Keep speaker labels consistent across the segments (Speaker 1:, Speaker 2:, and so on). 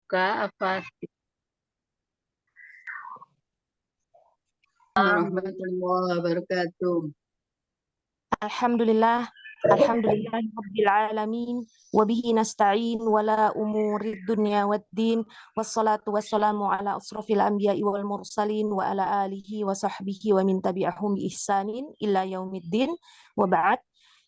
Speaker 1: Kak Afati. Warahmatullahi wabarakatuh.
Speaker 2: Alhamdulillah, alhamdulillah rabbil alamin wa bihi nasta'in wala umurid dunya waddin wassalatu wassalamu ala asrafil anbiya'i wal mursalin wa ala alihi wa sahbihi wa min tabi'ahum bi ihsanin illa yaumiddin wa ba'd.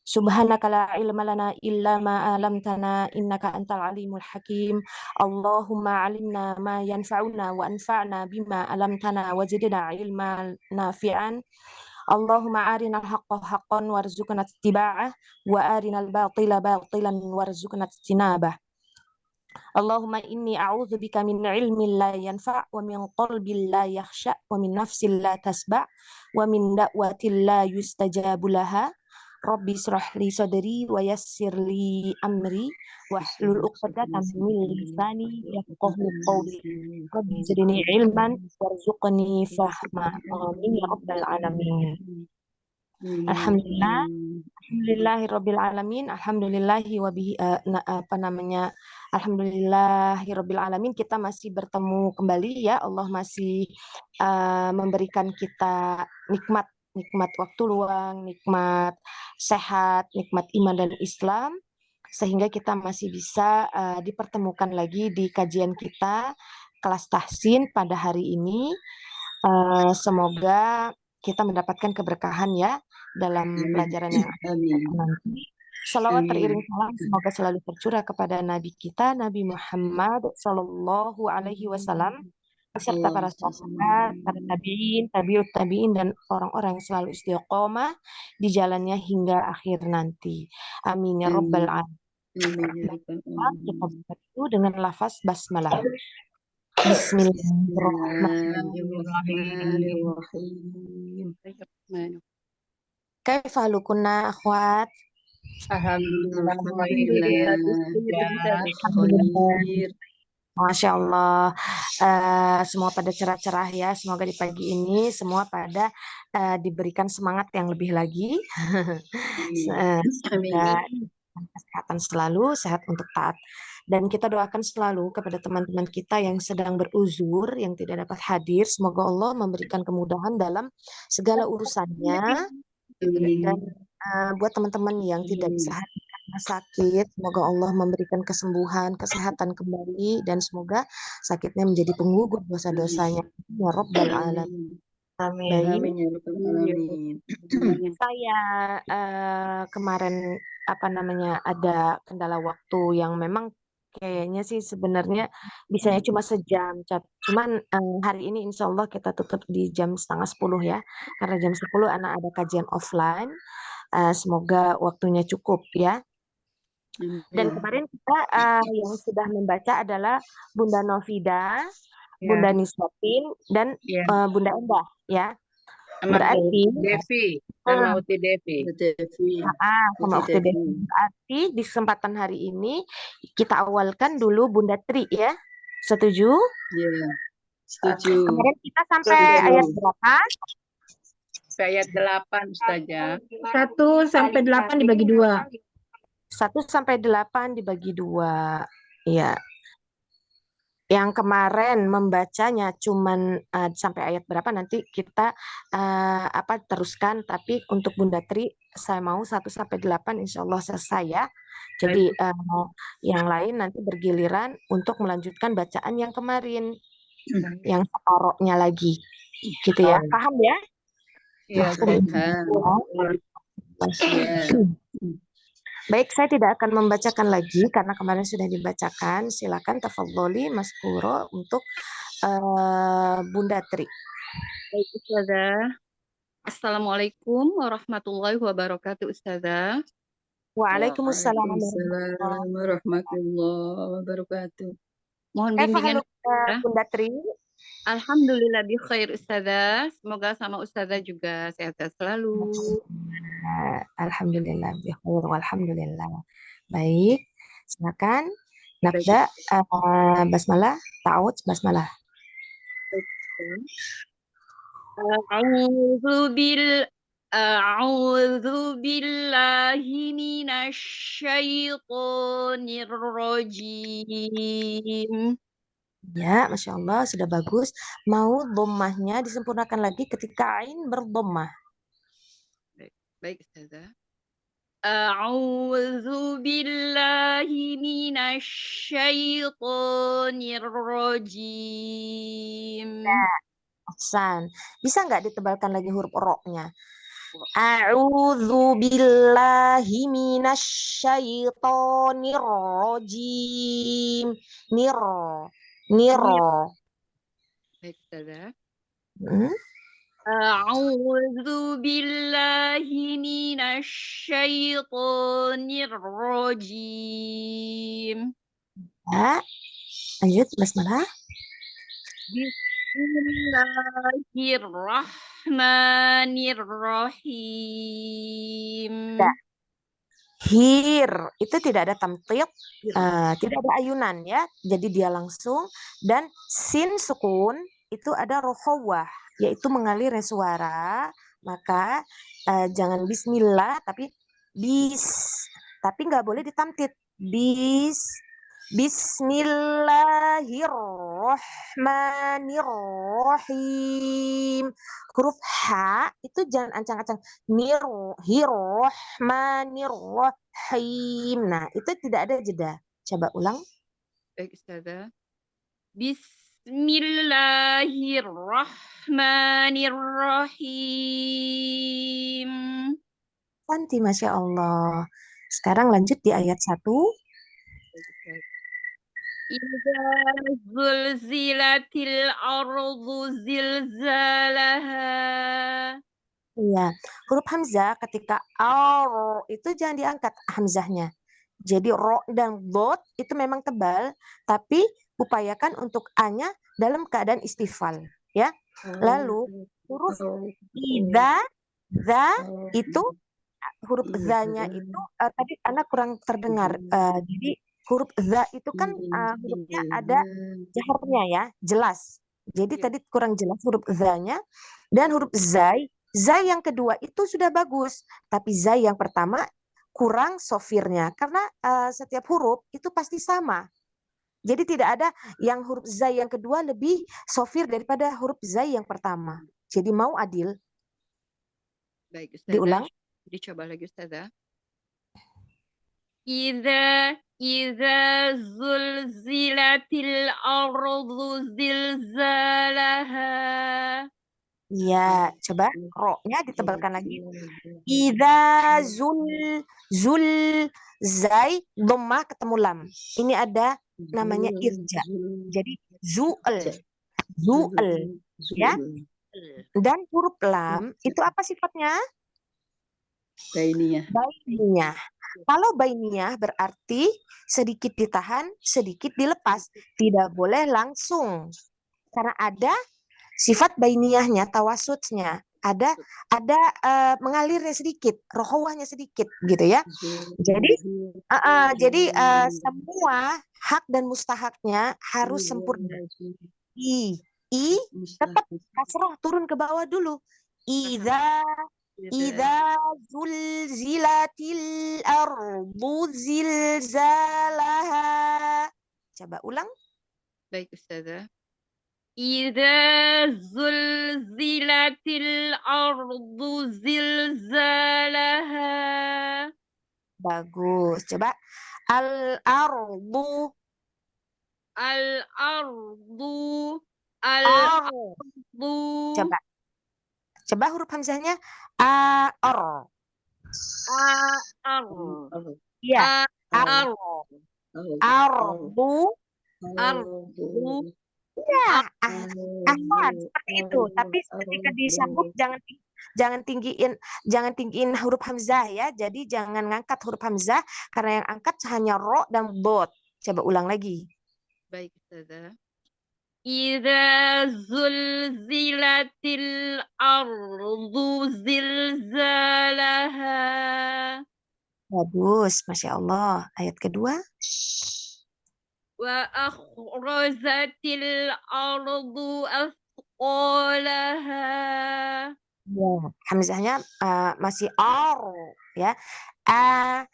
Speaker 2: Subhanaka la ilma lana illa ma 'allamtana innaka antal alimul hakim. Allahumma 'allimna ma yanfa'una wa anfa'na bima 'allamtana wa zidna ilman nafi'an. Allahumma arinal haqqa haqqan warzuqna ittiba'ah wa arinal batila batilan warzuqna ijtinabah. Allahumma inni a'udzubika min ilmin la yanfa' wa min qalbin la yakhsha wa min nafsin la tasba' wa min da'watin la yustajabu laha. Rabbi israh li sadri wa yassir li amri wahlul 'uqdatam min lisani yafqahu qawli. Rabbi zidni ilman warzuqni fahma. Amin ya rabbal alamin. Alhamdulillah, alhamdulillahirabbil alamin, alhamdulillahi wa bihi alhamdulillahirabbil alamin, kita masih bertemu kembali ya. Allah masih memberikan kita nikmat waktu luang, nikmat sehat, nikmat iman dan Islam, sehingga kita masih bisa dipertemukan lagi di kajian kita kelas tahsin pada hari ini. Semoga kita mendapatkan keberkahan ya dalam pelajaran yang akan kita nanti. Salawat teriring salam semoga selalu tercurah kepada Nabi kita, Nabi Muhammad Sallallahu Alaihi Wasallam, beserta para sahabat, para tabiin, tabiut tabiin, dan orang-orang yang selalu istiqomah di jalannya hingga akhir nanti. Amin ya rabbal alamin. Kita berdoa dengan lafaz basmalah. Bismillahirrahmanirrahim. Kaifa halukunna akhwat?
Speaker 1: Alhamdulillah.
Speaker 2: Masya Allah. Semua pada cerah-cerah ya. Semoga di pagi ini semua pada diberikan semangat yang lebih lagi. Semoga kesehatan selalu, sehat untuk taat. Dan kita doakan selalu kepada teman-teman kita yang sedang beruzur, yang tidak dapat hadir. Semoga Allah memberikan kemudahan dalam segala urusannya. Dan buat teman-teman yang tidak bisa hadir karena sakit, semoga Allah memberikan kesembuhan, kesehatan kembali, dan semoga sakitnya menjadi penggugur dosa-dosanya. Ya Rabbal Alamin. Amin. Saya kemarin ada kendala waktu yang memang kayaknya sih sebenarnya bisanya cuma sejam. Cuman hari ini insya Allah kita tutup di jam 9:30 ya. Karena jam 10 anak ada kajian offline. Semoga waktunya cukup ya. Dan kemarin kita yang sudah membaca adalah Bunda Novida, Bunda Niswatin, dan Bunda Endah ya. Berarti
Speaker 1: Devi, sama Uti Devi.
Speaker 2: sama Ukti Devi. Berarti di kesempatan hari ini kita awalkan dulu Bunda Tri ya. Setuju?
Speaker 1: Iya, setuju.
Speaker 2: Kemarin kita sampai ayat berapa?
Speaker 1: Sampai ayat 8 Ustazah.
Speaker 3: 1 sampai 8 dibagi 2.
Speaker 2: 1 sampai 8 dibagi 2. Iya. Yang kemarin membacanya cuman sampai ayat berapa nanti kita teruskan, tapi untuk Bunda Tri saya mau 1 sampai 8 insya Allah selesai ya. Jadi yang lain nanti bergiliran untuk melanjutkan bacaan yang kemarin, yang separohnya lagi, gitu ya. Paham ya?
Speaker 1: Iya, paham.
Speaker 2: Baik, saya tidak akan membacakan lagi karena kemarin sudah dibacakan. Silakan tafadholi Mas Puro untuk Bunda Tri.
Speaker 1: Baik, Ustazah. Assalamualaikum warahmatullahi wabarakatuh, Ustazah.
Speaker 2: Waalaikumsalam
Speaker 1: warahmatullahi wabarakatuh. Mohon bimbingan
Speaker 2: Bunda Tri.
Speaker 1: Alhamdulillah bi khair Ustazah. Semoga sama Ustazah juga sehat-sehat selalu.
Speaker 2: Alhamdulillah bi khair walhamdulillah. Baik, silakan. Nabda basmalah, ta'awudz basmalah.
Speaker 1: A'udzu billahi minasy syaithanir rajim.
Speaker 2: Ya, Masya Allah, sudah bagus. Mau dhammahnya disempurnakan lagi ketika ain berdhammah.
Speaker 1: Baik, baik Ustazah. A'udzu billahi minasyaitonir rajim.
Speaker 2: Ahsan. Bisa nggak ditebalkan lagi huruf ro-nya? A'udzu billahi minasyaitonir rajim. Niro.
Speaker 1: Mir.
Speaker 2: Niro.
Speaker 1: Baik Ustazah.
Speaker 2: Hmm?
Speaker 1: A'udzu billahi minasyaitonir rajim.
Speaker 2: Ya. Lanjut, basmalah.
Speaker 1: Bismillahirrahmanirrahim.
Speaker 2: Ya. Hir itu tidak ada tamtid,
Speaker 1: Hir.
Speaker 2: tidak ada ayunan ya. Jadi dia langsung, dan sin sukun itu ada rokhawah, yaitu mengalirnya suara. Maka jangan bismillah tapi bis. Tapi nggak boleh ditamtid. Bismillahirrahmanirrahim. Huruf H itu jangan ancang-ancang. Hirrahmanirrahim. Nah, itu tidak ada jeda. Coba ulang.
Speaker 1: Baik Ustazah. Bismillahirrahmanirrahim.
Speaker 2: Santi, Masya Allah. Sekarang lanjut di ayat 1.
Speaker 1: Idza zulzilatil ardu zilzalaha.
Speaker 2: Iya, huruf hamzah ketika ar itu jangan diangkat hamzahnya. Jadi ro dan dot itu memang tebal, tapi upayakan untuk a-nya dalam keadaan istifal, ya. Lalu huruf idza, za itu huruf za-nya itu tadi anak kurang terdengar. Jadi huruf za itu kan hurufnya ada jaharnya ya, jelas. Jadi
Speaker 1: Ya.
Speaker 2: tadi kurang jelas huruf za-nya, dan huruf zai, zai yang kedua itu sudah bagus, tapi zai yang pertama kurang sofirnya karena setiap huruf itu pasti sama. Jadi tidak ada yang huruf zai yang kedua lebih sofir daripada huruf zai yang pertama. Jadi mau adil.
Speaker 1: Baik Ustazah.
Speaker 2: Diulang.
Speaker 1: Dicoba lagi Ustazah. Idza zulzilatil ardu zilzalaha.
Speaker 2: Iya, coba ro-nya ditebalkan lagi. Idza zul zai dhammah ketemu lam. Ini ada namanya irja. Jadi zu'al ya. Dan huruf lam itu apa sifatnya?
Speaker 1: Bainiyah.
Speaker 2: Bainiyah. Kalau bainiyah berarti sedikit ditahan, sedikit dilepas. Tidak boleh langsung. Karena ada sifat bainiyahnya, tawasudnya. Ada mengalirnya sedikit, rohawahnya sedikit gitu ya. Jadi semua hak dan mustahaknya harus sempurna. I tetap kasroh turun ke bawah dulu. Idza zulzilatil ardu zilzalaha. Coba ulang.
Speaker 1: Baik Ustazah. Idza zulzilatil ardu zilzalaha.
Speaker 2: Bagus. Coba al-ardu.
Speaker 1: Al-ardu.
Speaker 2: Coba huruf hamzahnya a-or. Iya. Ardu. Ya, afwan seperti itu. Tapi ketika disambung jangan tinggiin huruf hamzah ya. Jadi jangan ngangkat huruf hamzah karena yang angkat hanya ro dan bot. Coba ulang lagi.
Speaker 1: Baik Ustazah. Idza zulzilatil ardu zilzalaha.
Speaker 2: Bagus, Masya Allah. Ayat kedua.
Speaker 1: Wa akhrajatil ardu athqalaha.
Speaker 2: Ya, hamzahnya masih ar ya. Ar.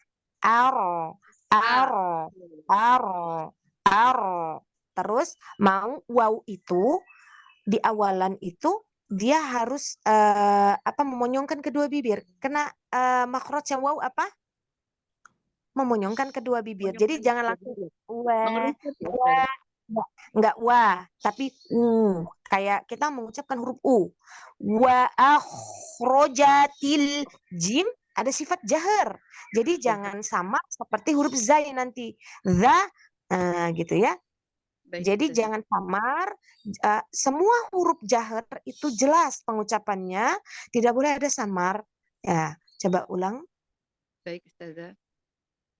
Speaker 2: terus mau waw itu di awalan itu dia harus memonyongkan kedua bibir. Kena makhraj yang waw apa? Memonyongkan kedua bibir. Jadi
Speaker 1: Monyongkan
Speaker 2: jangan
Speaker 1: kedua
Speaker 2: langsung
Speaker 1: bibir.
Speaker 2: wah,
Speaker 1: Mengerucut ya Ustazah.
Speaker 2: wah, enggak wah, tapi kayak kita mengucapkan huruf u. Wa akhrojatil jim ada sifat jahar. Jadi jangan sama seperti huruf zai nanti. Za gitu ya.
Speaker 1: Baik
Speaker 2: Jadi
Speaker 1: Ustazah.
Speaker 2: jangan samar. Semua huruf jahar itu jelas pengucapannya, tidak boleh ada samar. Ya, coba ulang.
Speaker 1: Baik Ustazah.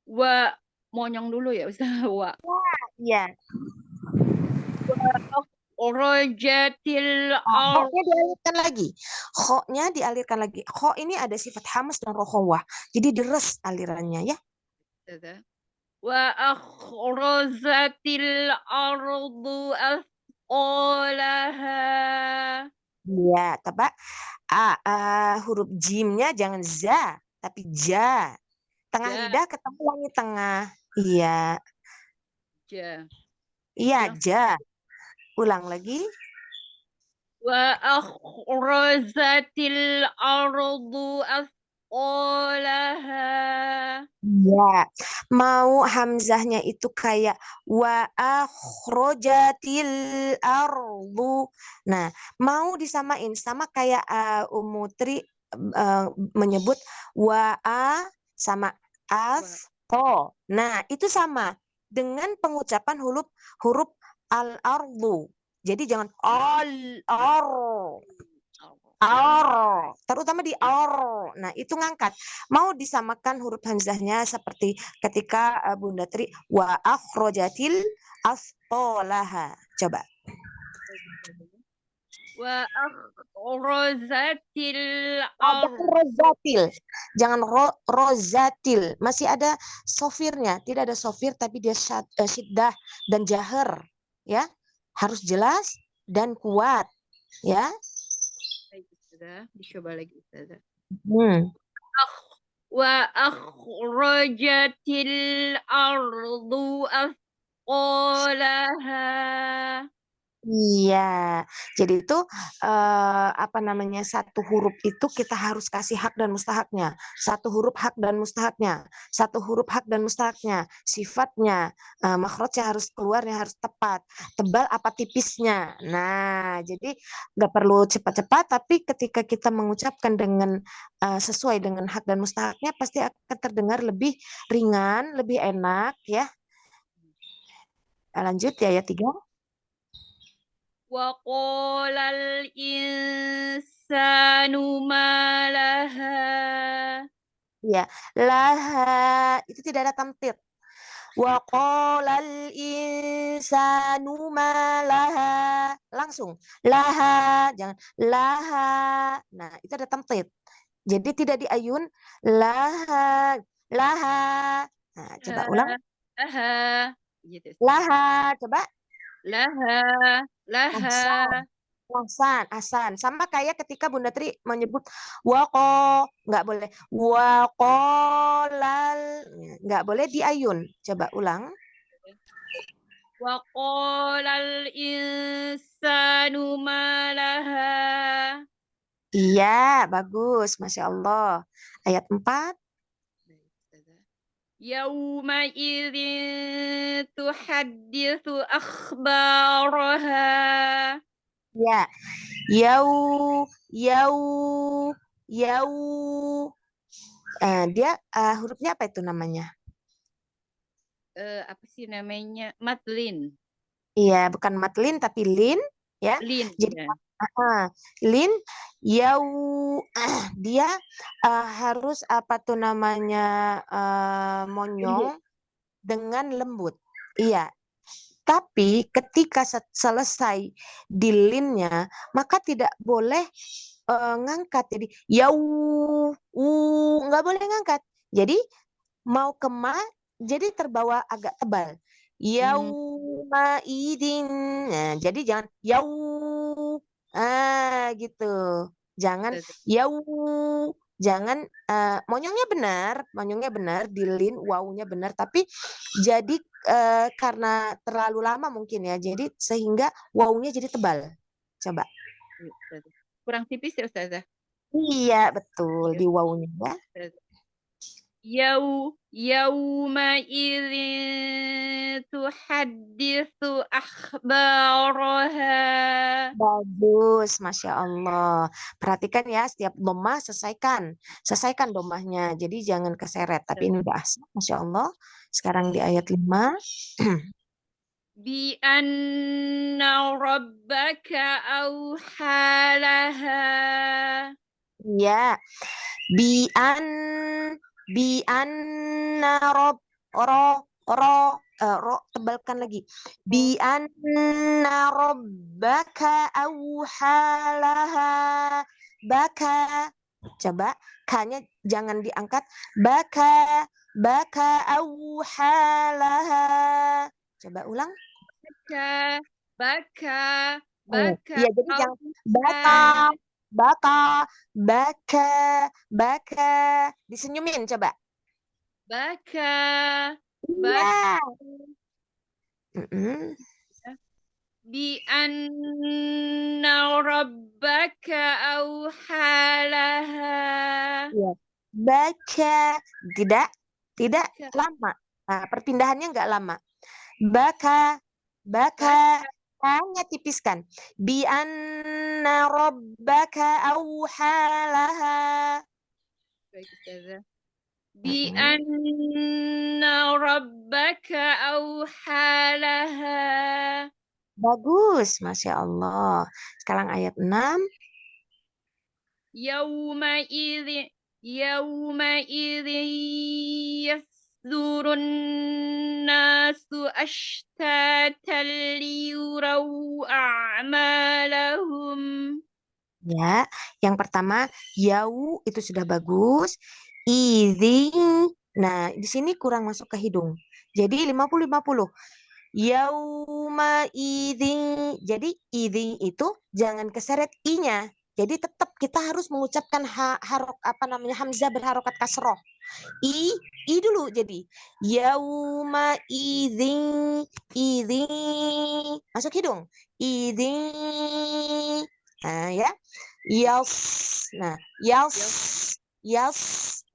Speaker 1: Wa monyong dulu ya Ustazah. Wa
Speaker 2: Iya.
Speaker 1: akhrajatil ard.
Speaker 2: Kho-nya dialirkan lagi. Kho-nya dialirkan lagi. Kho ini ada sifat hamas dan rokhawah. Jadi deres alirannya ya.
Speaker 1: Ustazah. Wa akhrajatil ardu asqalaha.
Speaker 2: Iya, coba huruf jimnya jangan za, tapi ja. Tengah
Speaker 1: Ja,
Speaker 2: lidah ketemu langit tengah. Iya,
Speaker 1: ja.
Speaker 2: iya
Speaker 1: Ulang.
Speaker 2: ja. Ulang lagi.
Speaker 1: Wa akhrajatil ardu asqalaha.
Speaker 2: Iya, mau hamzahnya itu kayak wa akhrojatil ardu. Nah, mau disamain sama kayak Umutri menyebut wa sama
Speaker 1: Wa
Speaker 2: as to. Nah, itu sama dengan pengucapan huruf huruf al ardu. Jadi jangan al ar. Or, terutama di or. Nah, itu ngangkat. Mau disamakan huruf hamzahnya seperti ketika Bunda Tri wa akhrojatil asqalaha. Coba.
Speaker 1: wa akhrajatil
Speaker 2: Jangan
Speaker 1: ard.
Speaker 2: rozatil. Jangan rozatil. Masih ada sofirnya. Tidak ada sofir tapi dia syiddah dan jahar. Ya. Harus jelas dan kuat. Ya.
Speaker 1: Baik, Ustazah. Dicoba lagi, Ustazah.
Speaker 2: Hmm.
Speaker 1: Wa akhrajatil ardu asqalaha.
Speaker 2: Iya, jadi itu satu huruf itu kita harus kasih hak dan mustahaknya. Satu huruf hak dan mustahaknya. Satu huruf hak dan mustahaknya. Sifatnya, makhrajnya harus keluarnya harus tepat. Tebal apa tipisnya. Nah, jadi nggak perlu cepat-cepat, tapi ketika kita mengucapkan dengan sesuai dengan hak dan mustahaknya, pasti akan terdengar lebih ringan, lebih enak, ya. Lanjut ya, ayat 3.
Speaker 1: Wa qalal insanu ma laha.
Speaker 2: Ya, laha itu tidak ada tamtid. Wa qalal insanu ma laha. Langsung. Laha, jangan laha. Nah, itu ada tamtid. Jadi tidak diayun laha, laha. Nah, coba ulang.
Speaker 1: Laha. Gitu, Ustazah.
Speaker 2: Laha, coba.
Speaker 1: Laha. Laha.
Speaker 2: Asan. Sama kayak ketika Bunda Tri menyebut waqo, nggak boleh. Waqolal, nggak boleh diayun. Coba ulang.
Speaker 1: Wa qalal insanu ma laha.
Speaker 2: Iya, bagus. Masya Allah. Ayat 4.
Speaker 1: Baik, Ustazah. Yauma idzin tuhadditsu akhbaraha.
Speaker 2: Ya. Yau, yau, yau. Dia hurufnya apa itu namanya?
Speaker 1: Apa sih namanya? Matlin.
Speaker 2: Iya, bukan matlin tapi lin. Ya.
Speaker 1: Lin.
Speaker 2: Jadi
Speaker 1: Ya.
Speaker 2: lin yau dia harus apa tuh namanya monyong dengan lembut. Iya. Tapi ketika selesai di linnya maka tidak boleh ngangkat. Jadi yau nggak boleh ngangkat. Jadi mau kema jadi terbawa agak tebal. Yauma idin. Nah, jadi jangan yau gitu. Jangan
Speaker 1: Ustazah.
Speaker 2: yau jangan monyongnya benar, dilin wawunya benar, tapi jadi karena terlalu lama mungkin ya, jadi sehingga wawunya jadi tebal. Coba.
Speaker 1: Iya, Ustazah. Kurang tipis ya Ustazah.
Speaker 2: Iya, betul
Speaker 1: Iya,
Speaker 2: di wawunya ya.
Speaker 1: Ustazah. Yaumaidin tuhaditsu akhbaraha.
Speaker 2: Bagus, Masya Allah. Perhatikan ya, setiap domah selesaikan domahnya. Jadi jangan keseret. Tapi ini udah asal, Masya Allah. Sekarang di ayat 5.
Speaker 1: Bi anna rabbaka awhalaha.
Speaker 2: Ya, bian rob ro tebalkan lagi. Bianna rabbaka auhalaha. Baka. Coba kanya jangan diangkat. Baka auhalaha. Coba ulang.
Speaker 1: Baka
Speaker 2: Iya, jadi jangan baka disenyumin coba.
Speaker 1: Baka
Speaker 2: Iya.
Speaker 1: Bi anna rabbaka awhalaha.
Speaker 2: Iya. Baka tidak lama. Nah, perpindahannya enggak lama. Baka hanya tipiskan. Bi anna rabbaka awhalaha.
Speaker 1: Baik, Ustazah. Bi anna rabbaka awhalaha.
Speaker 2: Bagus, Masya Allah. Sekarang ayat 6.
Speaker 1: Yawma idhin yasdurun nasu ashtatan liyuraw a'malahum.
Speaker 2: Ya, yang pertama yau itu sudah bagus. Iding. Nah, di sini kurang masuk ke hidung. Jadi 50-50. Yauma iding. Jadi iding itu jangan keseret i-nya. Jadi tetap kita harus mengucapkan hamzah berharokat kasroh. I dulu jadi. Yauma iding. Masuk hidung. Iding. Nah, ya. Yas. Nah, yas.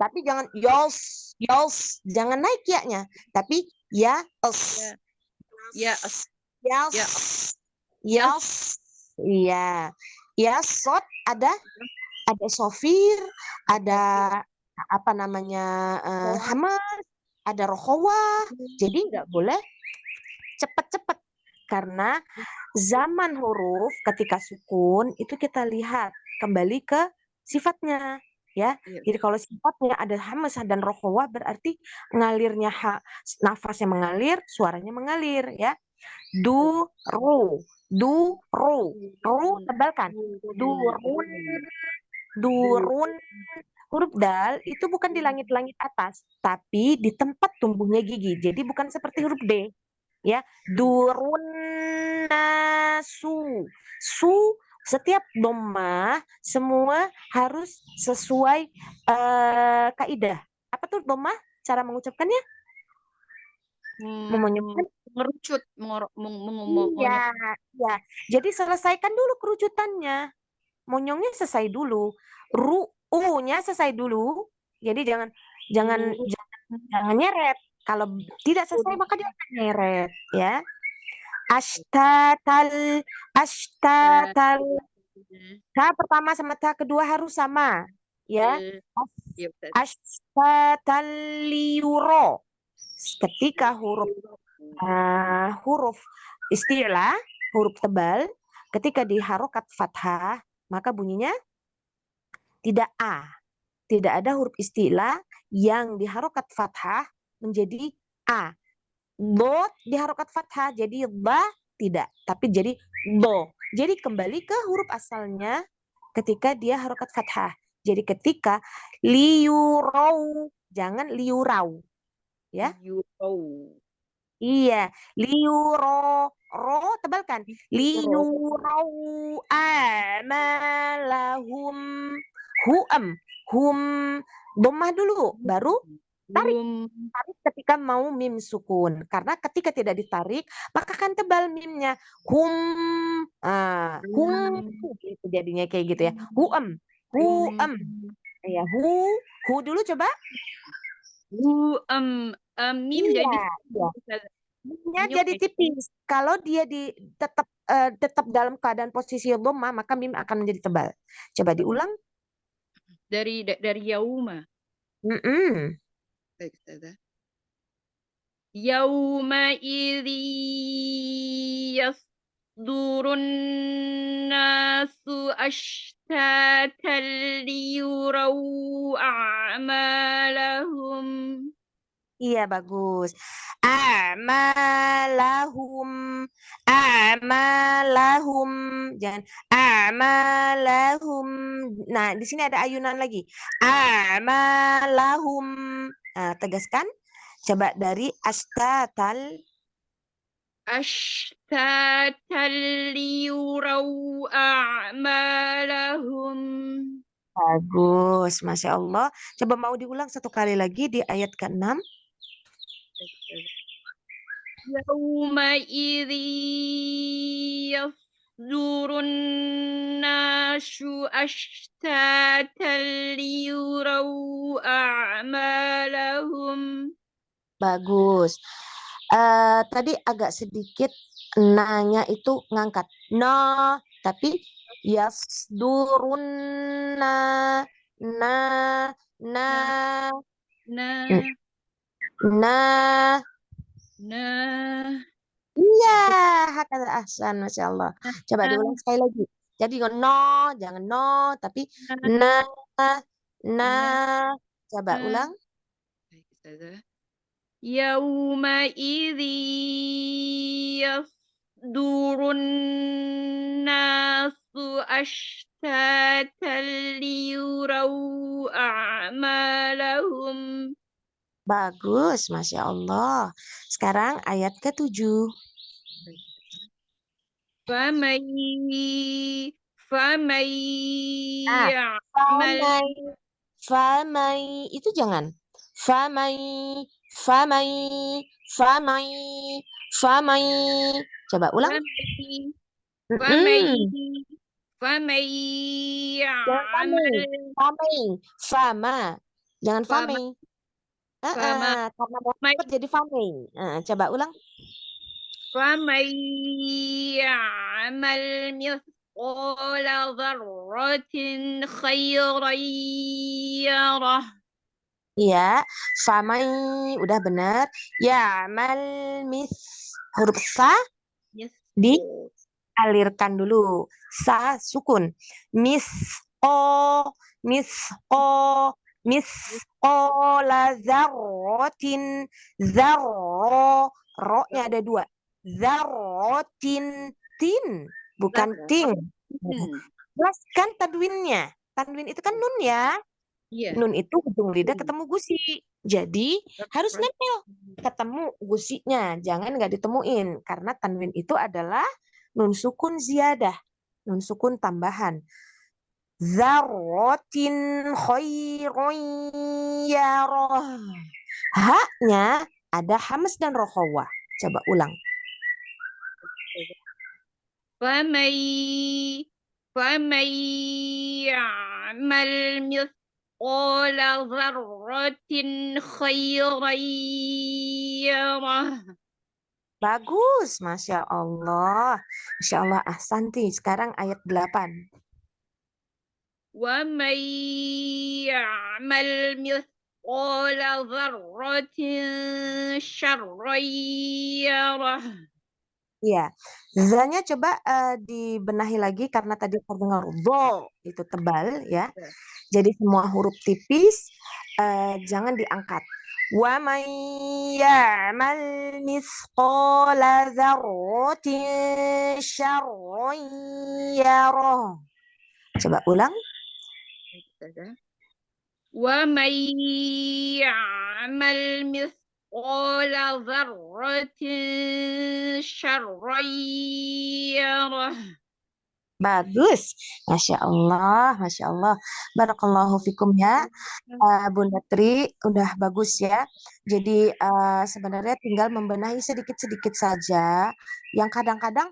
Speaker 2: Tapi jangan yas. Jangan naik ya-nya. Tapi ya. Yas. Iya. Yasot ada sofir, ada hamas, ada rokhawah. Jadi nggak boleh cepat-cepat karena zaman huruf ketika sukun itu kita lihat kembali ke sifatnya ya. Jadi kalau sifatnya ada hamas dan rokhawah berarti ngalirnya nafasnya mengalir, suaranya mengalir ya. Du ru tebalkan. Durun. Huruf dal itu bukan di langit-langit atas, tapi di tempat tumbuhnya gigi. Jadi bukan seperti huruf D. Ya, durun nasu. Setiap dhamma semua harus sesuai kaidah. Apa tuh dhamma? Cara mengucapkannya? Menyebutkan
Speaker 1: Mengerucut,
Speaker 2: iya. Jadi selesaikan dulu kerucutannya. Monyongnya selesai dulu. U-nya selesai dulu. Jadi jangan nyeret. Kalau tidak selesai maka dia akan nyeret ya. Ashtatal. Ta pertama sama ta kedua harus sama ya. Ashtatal liuro. Ketika huruf istilah, huruf tebal, ketika diharokat fathah, maka bunyinya tidak A. Tidak ada huruf istilah yang diharokat fathah menjadi A. Bo diharokat fathah jadi ba tidak, tapi jadi bo. Jadi kembali ke huruf asalnya ketika dia harokat fathah. Jadi ketika liurau, jangan liurau. Ya. Iya, liuro, tebalkan. Liurau amalahum. hum. Dhammah dulu, baru tarik.
Speaker 1: Hum.
Speaker 2: Tarik ketika mau mim sukun. Karena ketika tidak ditarik, maka kan tebal mimnya. Hum. Hum. Gitu jadinya kayak gitu ya. Huam. Huam. Ya, hu dulu coba.
Speaker 1: Mim
Speaker 2: Iya,
Speaker 1: jadi
Speaker 2: iya.
Speaker 1: Ustazah.
Speaker 2: Mimnya
Speaker 1: Mimnya
Speaker 2: jadi tipis. Kalau dia tetap dalam keadaan posisi dhammah, maka mim akan menjadi tebal. Coba diulang.
Speaker 1: dari yauma.
Speaker 2: Mm-mm.
Speaker 1: Baik, Ustazah. Yauma idzi yasdurun nasu ashtatan liyuraw a'malahum.
Speaker 2: Iya, bagus. A'malahum. A'malahum. Jangan a'malahum. Nah, di sini ada ayunan lagi. A'malahum. Nah, tegaskan. Coba dari astatal.
Speaker 1: Ashtatan liyuraw a'malahum.
Speaker 2: Bagus, Masya Allah. Coba mau diulang satu kali lagi di ayat ke-6.
Speaker 1: Yauma idzi yasdurun nasu ashtatan liyuraw a'malahum.
Speaker 2: Bagus. Tadi agak sedikit nanya itu ngangkat. No, tapi yasdurunna na na
Speaker 1: Nah,
Speaker 2: na
Speaker 1: nah,
Speaker 2: iya hakada ahsan Masya Allah. Coba
Speaker 1: nah,
Speaker 2: diulang sekali lagi. Jadi no, jangan no, tapi na na.
Speaker 1: nah,
Speaker 2: Coba ulang.
Speaker 1: Baik, Ustazah. Yauma idzi yasdurun nasu ashtatan liyuraw a'malahum.
Speaker 2: Bagus, Masya Allah. Sekarang ayat ke-7.
Speaker 1: Faman faman
Speaker 2: Nah,
Speaker 1: ya'mal
Speaker 2: famai itu jangan. Famai, famai, famai, famai. Coba ulang.
Speaker 1: faman faman
Speaker 2: Mm-mm.
Speaker 1: faman
Speaker 2: Jangan famai,
Speaker 1: ya'mal
Speaker 2: famai, fama. Jangan
Speaker 1: fama
Speaker 2: famai.
Speaker 1: fama
Speaker 2: Karena dapat jadi famai. Coba ulang.
Speaker 1: فمن يعمل مثقال ذرة خيرا يره.
Speaker 2: Iya, famai udah benar. Ya, amal mis huruf sa
Speaker 1: Yes.
Speaker 2: dialirkan dulu. Sa sukun. Mis mis o mis la zarrotin zarro ro-nya ada dua. Zarrotin tin bukan ting. Jelaskan tanwinnya. Tanwin itu kan nun ya.
Speaker 1: Iya.
Speaker 2: Nun itu ujung lidah ketemu gusi. Jadi harus nempel ketemu gusinya. Jangan nggak ditemuin. Karena tanwin itu adalah nun sukun ziyadah. Nun sukun tambahan. Zarrotin khairon yarah. Haknya ada hamas dan rokhawah. Coba ulang.
Speaker 1: فمن فمن يعمل مثقال ذرة خيرا يره.
Speaker 2: Bagus, Masya Allah. Masya Allah, ahsanti. Sekarang ayat 8.
Speaker 1: ومن يعمل مثقال ذرة شرا يره.
Speaker 2: Iya, zanya coba dibenahi lagi karena tadi terdengar do itu tebal ya. Jadi semua huruf tipis jangan diangkat. Wa may ya'mal mithqala dzarratin syarran yarah. Coba ulang.
Speaker 1: ومن يعمل مثقال ذرة شرا يره.
Speaker 2: Bagus, Masya Allah, Masya Allah. Barakallahu fikum ya, Bunda Tri, udah bagus ya. Jadi sebenarnya tinggal membenahi sedikit-sedikit saja, yang kadang-kadang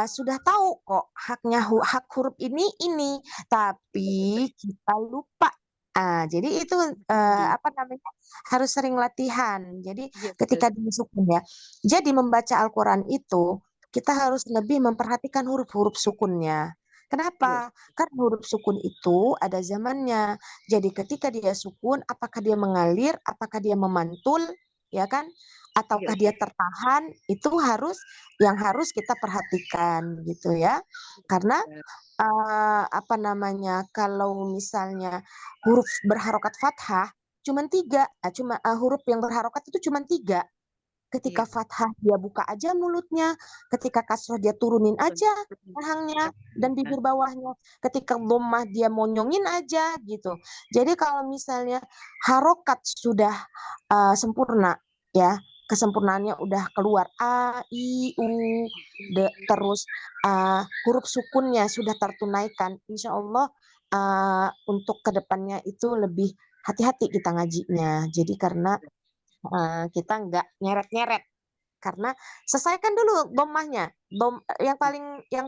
Speaker 2: sudah tahu kok haknya hak huruf ini, tapi kita lupa. Jadi itu apa namanya harus sering latihan. Jadi
Speaker 1: Iya,
Speaker 2: ketika disukun ya, jadi membaca Al-Quran itu kita harus lebih memperhatikan huruf-huruf sukunnya.
Speaker 1: iya,
Speaker 2: Kenapa? Karena huruf sukun itu ada zamannya. Jadi ketika dia sukun, apakah dia mengalir, apakah dia memantul, ya kan?
Speaker 1: iya,
Speaker 2: Ataukah dia tertahan? Itu yang harus kita perhatikan gitu ya. Karena
Speaker 1: Ustaz.
Speaker 2: apa namanya? Kalau misalnya huruf berharokat fathah cuma tiga, huruf yang berharokat itu cuma tiga. Ketika
Speaker 1: Iya,
Speaker 2: fathah dia buka aja mulutnya, ketika kasroh dia turunin
Speaker 1: betul.
Speaker 2: aja
Speaker 1: Betul.
Speaker 2: rahangnya dan
Speaker 1: Ustaz.
Speaker 2: bibir bawahnya, ketika dhammah dia monyongin aja gitu. Jadi kalau misalnya harokat sudah sempurna ya, kesempurnaannya udah keluar a i u terus huruf sukunnya sudah tertunaikan, insya Allah untuk kedepannya itu lebih hati-hati kita ngajinya. Jadi karena kita nggak nyeret-nyeret karena selesaikan dulu domahnya. Yang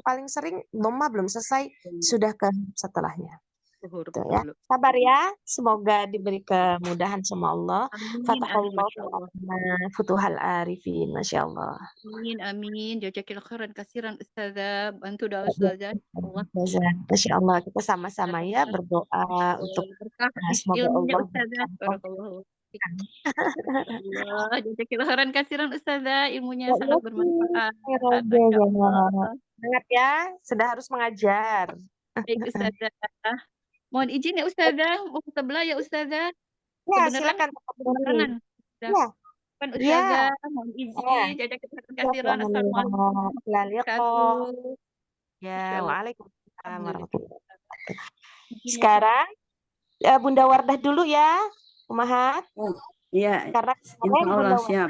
Speaker 2: paling sering domah belum selesai sudah ke setelahnya.
Speaker 1: Huruf
Speaker 2: Tuh ya.
Speaker 1: dulu.
Speaker 2: Sabar ya, semoga diberi kemudahan sama Allah.
Speaker 1: Amin, amin,
Speaker 2: Fatahallahu
Speaker 1: Masya Allah.
Speaker 2: futuhal arifin, Masya Allah.
Speaker 1: Amin, amin. Jazakillah khairan kasiran Ustazah. Bantu doa Ustazah. Allah.
Speaker 2: Masya Allah, kita sama-sama ya berdoa untuk
Speaker 1: Berkah
Speaker 2: semoga
Speaker 1: ilmunya
Speaker 2: Allah
Speaker 1: Ustazah.
Speaker 2: memberikan
Speaker 1: Barakallahu. Allah, jazakillah khairan kasiran Ustazah. Ilmunya
Speaker 2: ya,
Speaker 1: sangat bermanfaat. Masya Allah.
Speaker 2: Semangat ya, sudah harus mengajar.
Speaker 1: Baik Ustazah. Mohon izin ya Ustazah. Mau sebelah ya Ustazah.
Speaker 2: Ya,
Speaker 1: Kebenaran
Speaker 2: silakan tetap berdiri.
Speaker 1: kebenaran. Ustazah.
Speaker 2: Ya,
Speaker 1: Kan
Speaker 2: ya,
Speaker 1: Ustazah, mohon
Speaker 2: ya.
Speaker 1: izin. Jazakillah khairan
Speaker 2: Ya,
Speaker 1: kasiran. Assalamualaikum
Speaker 2: la
Speaker 1: warahmatullahi
Speaker 2: liqa.
Speaker 1: wabarakatuh.
Speaker 2: Ya,
Speaker 1: Masya Allah.
Speaker 2: waalaikumsalam
Speaker 1: Alhamdulillah.
Speaker 2: warahmatullahi wabarakatuh.
Speaker 1: Izin ya, Ustaz.
Speaker 2: Sekarang Bunda Wardah dulu ya, Umahat.
Speaker 4: Oh, iya,
Speaker 2: Karena
Speaker 4: insya
Speaker 2: kemarin Bunda
Speaker 4: Allah
Speaker 2: Wardah
Speaker 4: siap.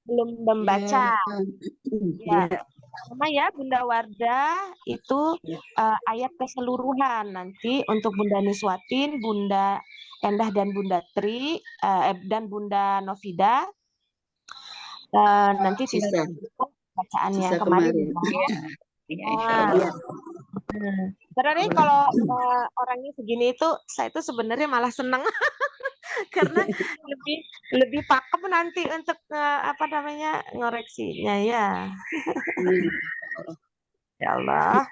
Speaker 2: belum membaca. Ya,
Speaker 4: Iya,
Speaker 2: sama ya Bunda Wardah itu ayat keseluruhan. Nanti untuk Bunda Niswatin, Bunda Endah dan Bunda Tri dan Bunda Novida nanti tinggal
Speaker 4: sisa,
Speaker 2: bacaan yang
Speaker 4: sisa
Speaker 2: kemarin.
Speaker 4: kemarin.
Speaker 1: Ya, insya
Speaker 2: Nah,
Speaker 1: Allah.
Speaker 4: Iya,
Speaker 2: sebenarnya kalau orangnya segini itu saya itu sebenarnya malah senang karena lebih lebih pakem nanti untuk apa namanya ngoreksinya ya. Ya Allah,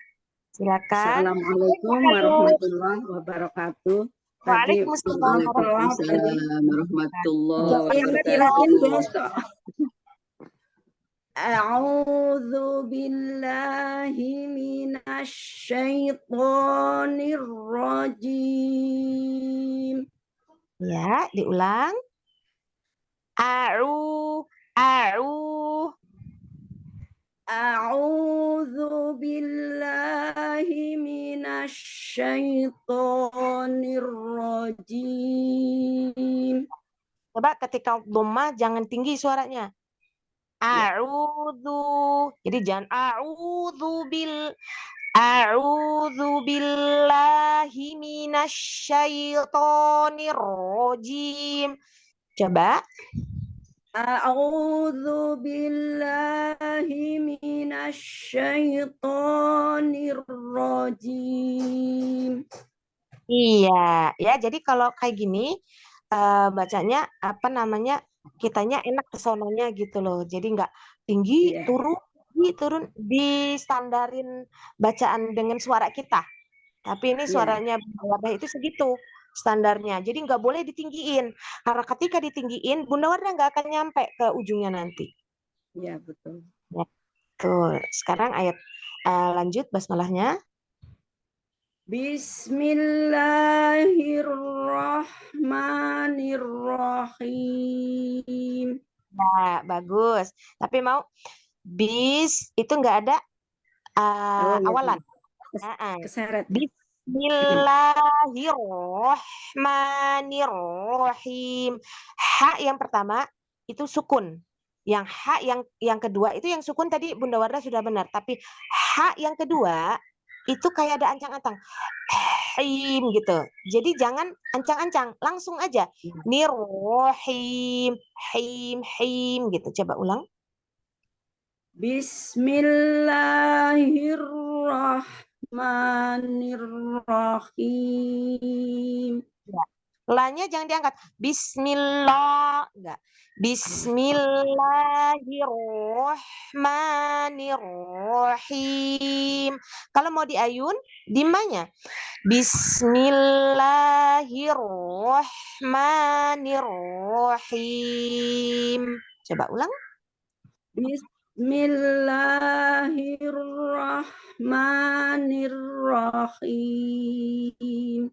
Speaker 2: silakan.
Speaker 4: Assalamualaikum warahmatullahi wabarakatuh. Tadi
Speaker 2: Waalaikumsalam
Speaker 4: telat tadi.
Speaker 1: Waalaikumsalam warahmatullahi
Speaker 4: Yang
Speaker 1: wabarakatuh.
Speaker 4: kirain besok. A'udzu billahi minasyaitonir rajim.
Speaker 2: Ya, diulang. A'u, a'u.
Speaker 4: A'udzu billahi minasyaitonir rajim.
Speaker 2: Coba ketika dhammah jangan tinggi suaranya.
Speaker 4: Ya.
Speaker 2: A'udzu. Jadi jangan a'udzu billahi minasyaitonir rajim. Coba.
Speaker 4: A'udzu billahi minasyaitonir rajim.
Speaker 2: Iya, ya. Jadi kalau kayak gini bacanya apa namanya? Kitanya enak kesononya gitu loh. Jadi nggak tinggi,
Speaker 4: Iya.
Speaker 2: turun distandarin bacaan dengan suara kita. Tapi ini
Speaker 4: Iya.
Speaker 2: suaranya Bunda Wardah itu segitu standarnya. Jadi nggak boleh ditinggiin. Karena ketika ditinggiin, Bunda Wardah nggak akan nyampe ke ujungnya nanti.
Speaker 4: Iya, betul.
Speaker 2: Ya, tuh. Sekarang ayat lanjut basmalahnya.
Speaker 4: Bismillahirrahmanirrahim.
Speaker 2: Ya, bagus. Tapi mau bis itu nggak ada awalan.
Speaker 4: Keseret.
Speaker 2: Bismillahirrahmanirrahim. Ha yang pertama itu sukun. Yang ha yang kedua itu yang sukun tadi Bunda Wardah sudah benar. Tapi ha yang kedua itu kayak ada ancang-ancang. Him gitu. Jadi jangan ancang-ancang, langsung aja. Nirrohim, him gitu. Coba ulang.
Speaker 4: Bismillahirrahmanirrahim.
Speaker 2: Ya. La-nya jangan diangkat. Bismillah. Enggak. Bismillahirrahmanirrahim. Kalau mau diayun, dimanya. Bismillahirrahmanirrahim. Coba ulang.
Speaker 4: Bismillahirrahmanirrahim.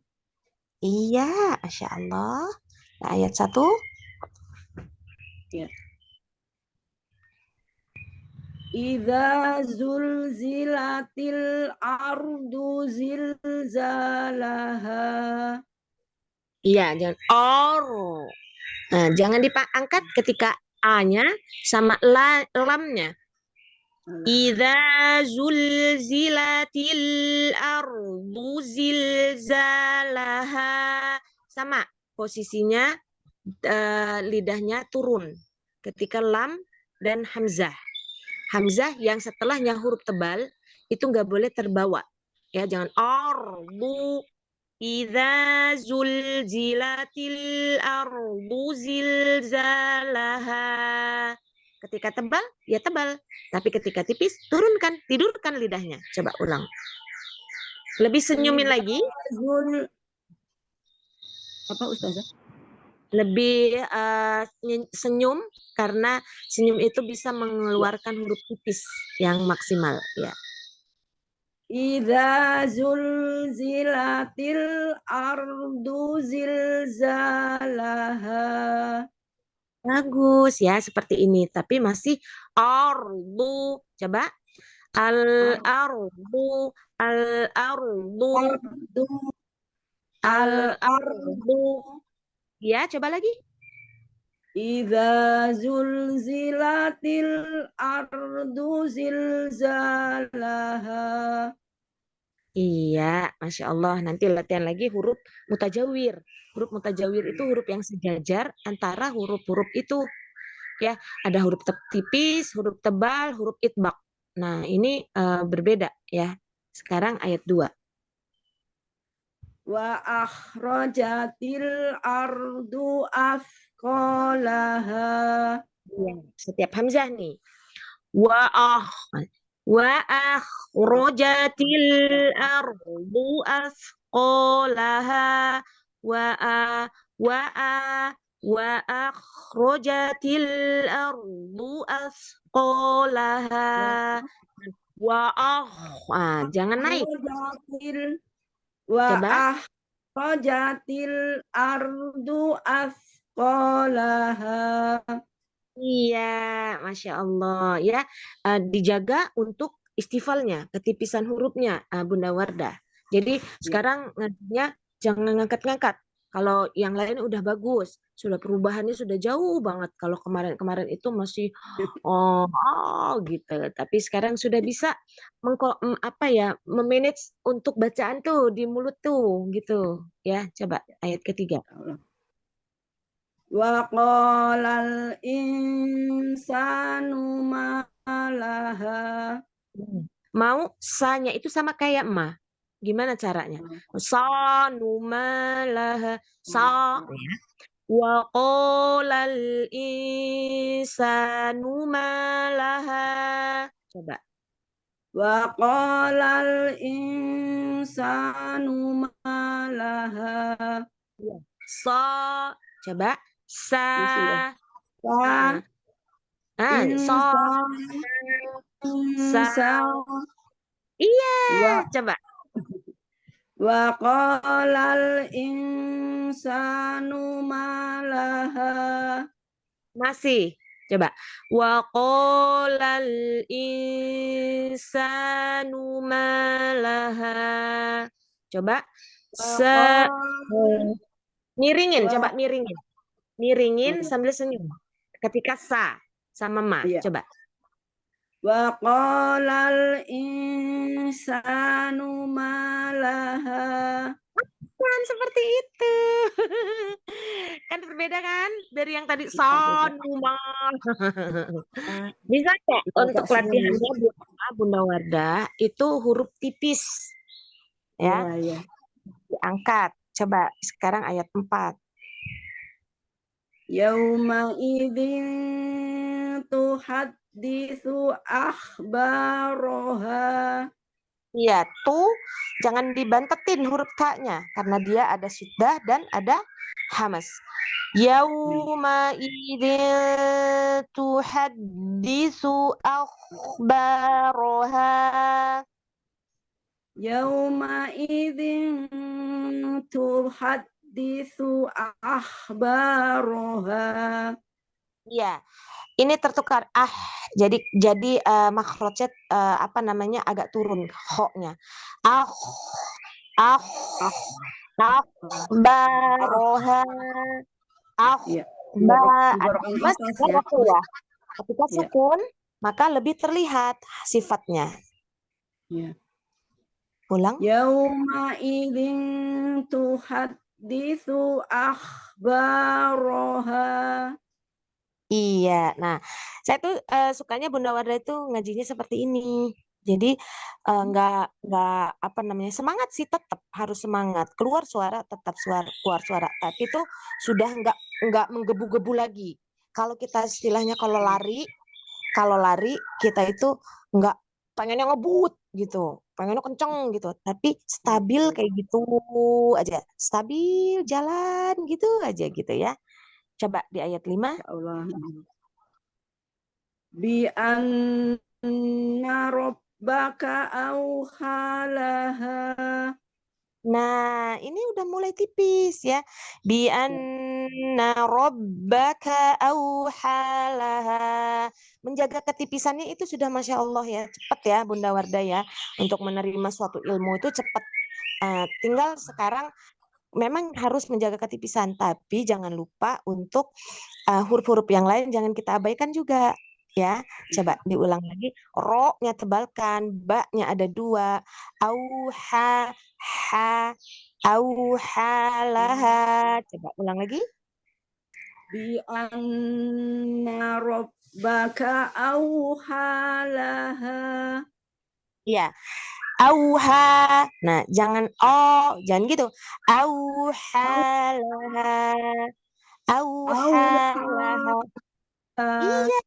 Speaker 2: Iya, Masya Allah. Nah, ayat 1.
Speaker 4: Ya. Idza zulzilatil ardu zilzalaha.
Speaker 2: Iya, jangan Nah, jangan diangkat ketika A-nya sama lamnya. Idza zulzilatil ardu zilzalaha. Sama posisinya, lidahnya turun ketika lam dan hamzah. Hamzah yang setelahnya huruf tebal itu nggak boleh terbawa. Ya, jangan ardu. Idza zulzilatil ardu zilzalaha. Ketika tebal, ya tebal. Tapi ketika tipis, tidurkan lidahnya. Coba ulang. Lebih senyumin lagi.
Speaker 4: Apa Ustazah?
Speaker 2: Lebih senyum, karena senyum itu bisa mengeluarkan huruf tipis yang maksimal. Ya.
Speaker 4: Idza zulzilatil ardu zilzalaha.
Speaker 2: Bagus ya, seperti ini. Tapi masih ardu. Coba. Al-ardu. Al-ardu. Al-ardu. Ya, coba lagi.
Speaker 4: Idza zulzilatil ardu zilzalaha.
Speaker 2: Iya, Masya Allah. Nanti latihan lagi huruf mutajawir. Huruf mutajawir itu huruf yang sejajar antara huruf-huruf itu. Ya, ada huruf tipis, huruf tebal, huruf itbaq. Nah, ini berbeda ya. Sekarang ayat 2.
Speaker 4: Wa akhrajatil ardu afqalaha.
Speaker 2: Ya, setiap hamzah nih. Wa akhrajatil ardu asqalaha. Wa akhrajatil ardu asqalaha. Jangan naik.
Speaker 4: Wa
Speaker 2: Coba.
Speaker 4: akhrajatil ardu asqalaha.
Speaker 2: Iya, Masya Allah ya. Dijaga untuk istifalnya, ketipisan hurufnya, Bunda Wardah. Jadi sekarang ngajinya jangan ngangkat-ngangkat. Kalau yang lain udah bagus, sudah perubahannya sudah jauh banget. Kalau kemarin-kemarin itu masih gitu. Tapi sekarang sudah bisa memanage untuk bacaan tuh di mulut tuh gitu. Ya, coba ayat ketiga.
Speaker 4: Wa qalal insanu ma laha.
Speaker 2: Mau sa-nya itu sama kayak ma. Gimana caranya? Sanu ma laha. Sa. Wa qalal insanu ma laha. Coba.
Speaker 4: Wa qalal insanu ma laha.
Speaker 2: Sa. Coba. Sa. Sa. Iya, coba.
Speaker 4: Wa qalal insanu ma laha.
Speaker 2: Masih. Coba. Wa qalal insanu ma laha. Coba. Miringin, coba miringin. Miringin sambil senyum. Ketika sa sama ma, coba.
Speaker 4: Wa qalal insanu ma laha.
Speaker 2: Kan seperti itu. Kan berbeda kan dari yang tadi sanuma. Bisa nggak untuk latihannya Bunda Wardah itu huruf tipis ya,
Speaker 4: Ya.
Speaker 2: diangkat. Coba sekarang ayat 4.
Speaker 4: Yauma idzin tuhadditsu akhbaraha.
Speaker 2: Iya, tuh jangan dibantetin huruf K-nya karena dia ada syiddah dan ada hamas. Yauma idzin tuhadditsu akhbaraha.
Speaker 4: Yauma idzin tuhadditsu akhbaraha.
Speaker 2: Iya, ini tertukar jadi makhrajnya apa namanya agak turun ho-nya. Akhbaraha.
Speaker 4: Iya.
Speaker 2: Mas ya. Ketika sukun maka lebih terlihat sifatnya.
Speaker 4: Ya.
Speaker 2: Ulang.
Speaker 4: Yauma idzin tuhadditsu akhbaraha.
Speaker 2: Iya, nah saya tuh sukanya Bunda Wardah itu ngajinya seperti ini. Jadi nggak apa namanya semangat sih, tetap harus semangat, keluar suara tetap keluar suara, tapi itu sudah nggak menggebu-gebu lagi. Kalau kita istilahnya kalau lari kita itu nggak pengennya ngebut gitu, pengennya kenceng gitu, tapi stabil kayak gitu aja, stabil jalan gitu aja gitu ya. Coba di ayat 5.
Speaker 4: Allah. Bi anna rabbaka awhalaha.
Speaker 2: Nah, ini udah mulai tipis ya. Bi anna rabbaka awhalaha. Menjaga ketipisannya itu sudah Masya Allah ya. Cepat ya Bunda Wardah ya. Untuk menerima suatu ilmu itu cepat. Tinggal sekarang memang harus menjaga ketipisan. Tapi jangan lupa untuk huruf-huruf yang lain jangan kita abaikan juga. Ya, coba diulang lagi. Ro-nya tebalkan, ba-nya ada 2. Auha, ha, auhalaha. Coba ulang lagi.
Speaker 4: Bi anna rabbaka awhalaha.
Speaker 2: Iya. Auha. Nah, jangan jangan gitu. Auhalaha. Auhalaha. Iya.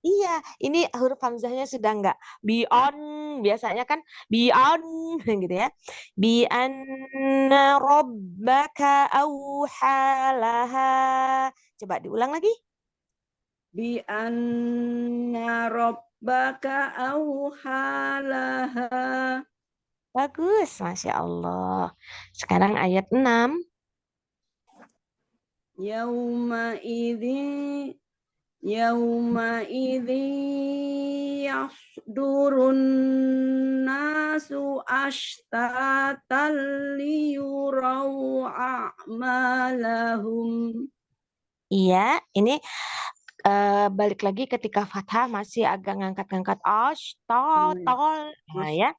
Speaker 2: Iya, ini huruf hamzahnya sudah enggak bion, biasanya kan bion gitu ya. Bi anna rabbaka auhalaha. Coba diulang lagi.
Speaker 4: Bi anna rabbaka awhalaha.
Speaker 2: Bagus, Masya Allah. Sekarang ayat 6.
Speaker 4: Yauma idzi yasdurun nasu ashtatan liyurau a'malahum.
Speaker 2: Iya, ini balik lagi ketika fathah masih agak ngangkat-ngangkat tol. Nah ya.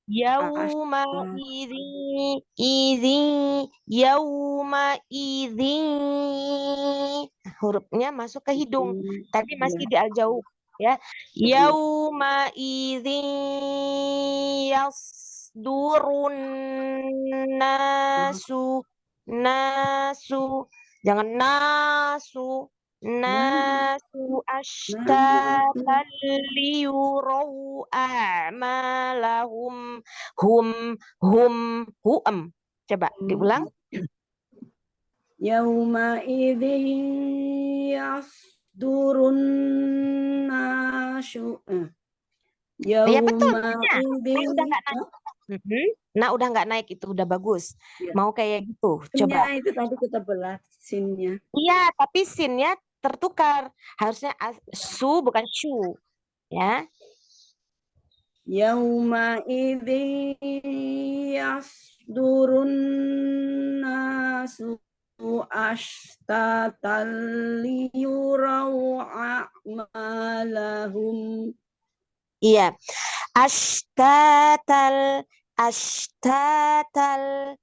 Speaker 2: Yauma idzi yauma idzi. Hurufnya masuk ke hidung, tapi masih di jauh ya. Yauma idzi yasdurun nasu. Jangan nasu ashtatan liyurau a'malahum. Hum. Coba diulang.
Speaker 4: Yauma idzin yasdurun nasu.
Speaker 2: Ya betul. Nah, udah nggak naik itu udah bagus. Ya. Mau kayak gitu. Coba.
Speaker 4: Itu tadi kita belah sinnya.
Speaker 2: Iya, tapi sinnya tertukar. Harusnya su bukan shu. Ya.
Speaker 4: Yauma idzin yasdurun nasu ashtatan liyurau a'malahum.
Speaker 2: Iya. Ashtatal, ashtatal,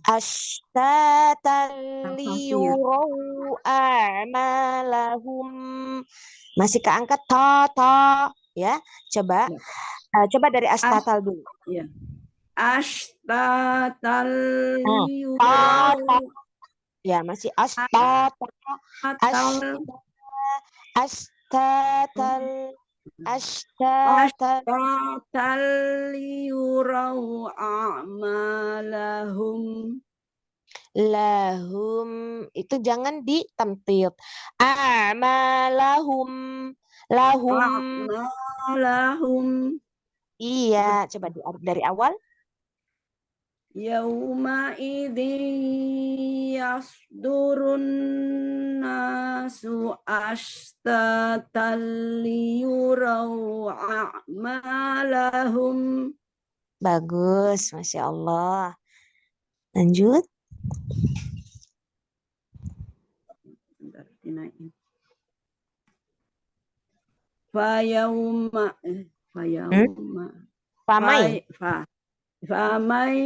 Speaker 2: ashtatal
Speaker 4: Nafasnya.
Speaker 2: liyurau a'malahum. Masih keangkat ta ya. Coba
Speaker 4: Ya.
Speaker 2: coba dari ashtatal dulu.
Speaker 4: Ya. Ashtatal
Speaker 2: ta
Speaker 4: liyurau
Speaker 2: ya, masih ashtatal,
Speaker 4: atal
Speaker 2: ashtatal, ashtatal.
Speaker 4: ashtatal liyurau a'malahum.
Speaker 2: Lahum itu jangan ditamtid. A'malahum, lahum.
Speaker 4: A'malahum.
Speaker 2: Iya, coba dari awal.
Speaker 4: Yauma idin yasdurun nasu ashtatan liyurau a'malahum.
Speaker 2: Bagus, Masya Allah. Lanjut.
Speaker 4: Bentar, dinaikin. Fayauma
Speaker 2: Pamai.
Speaker 4: Famay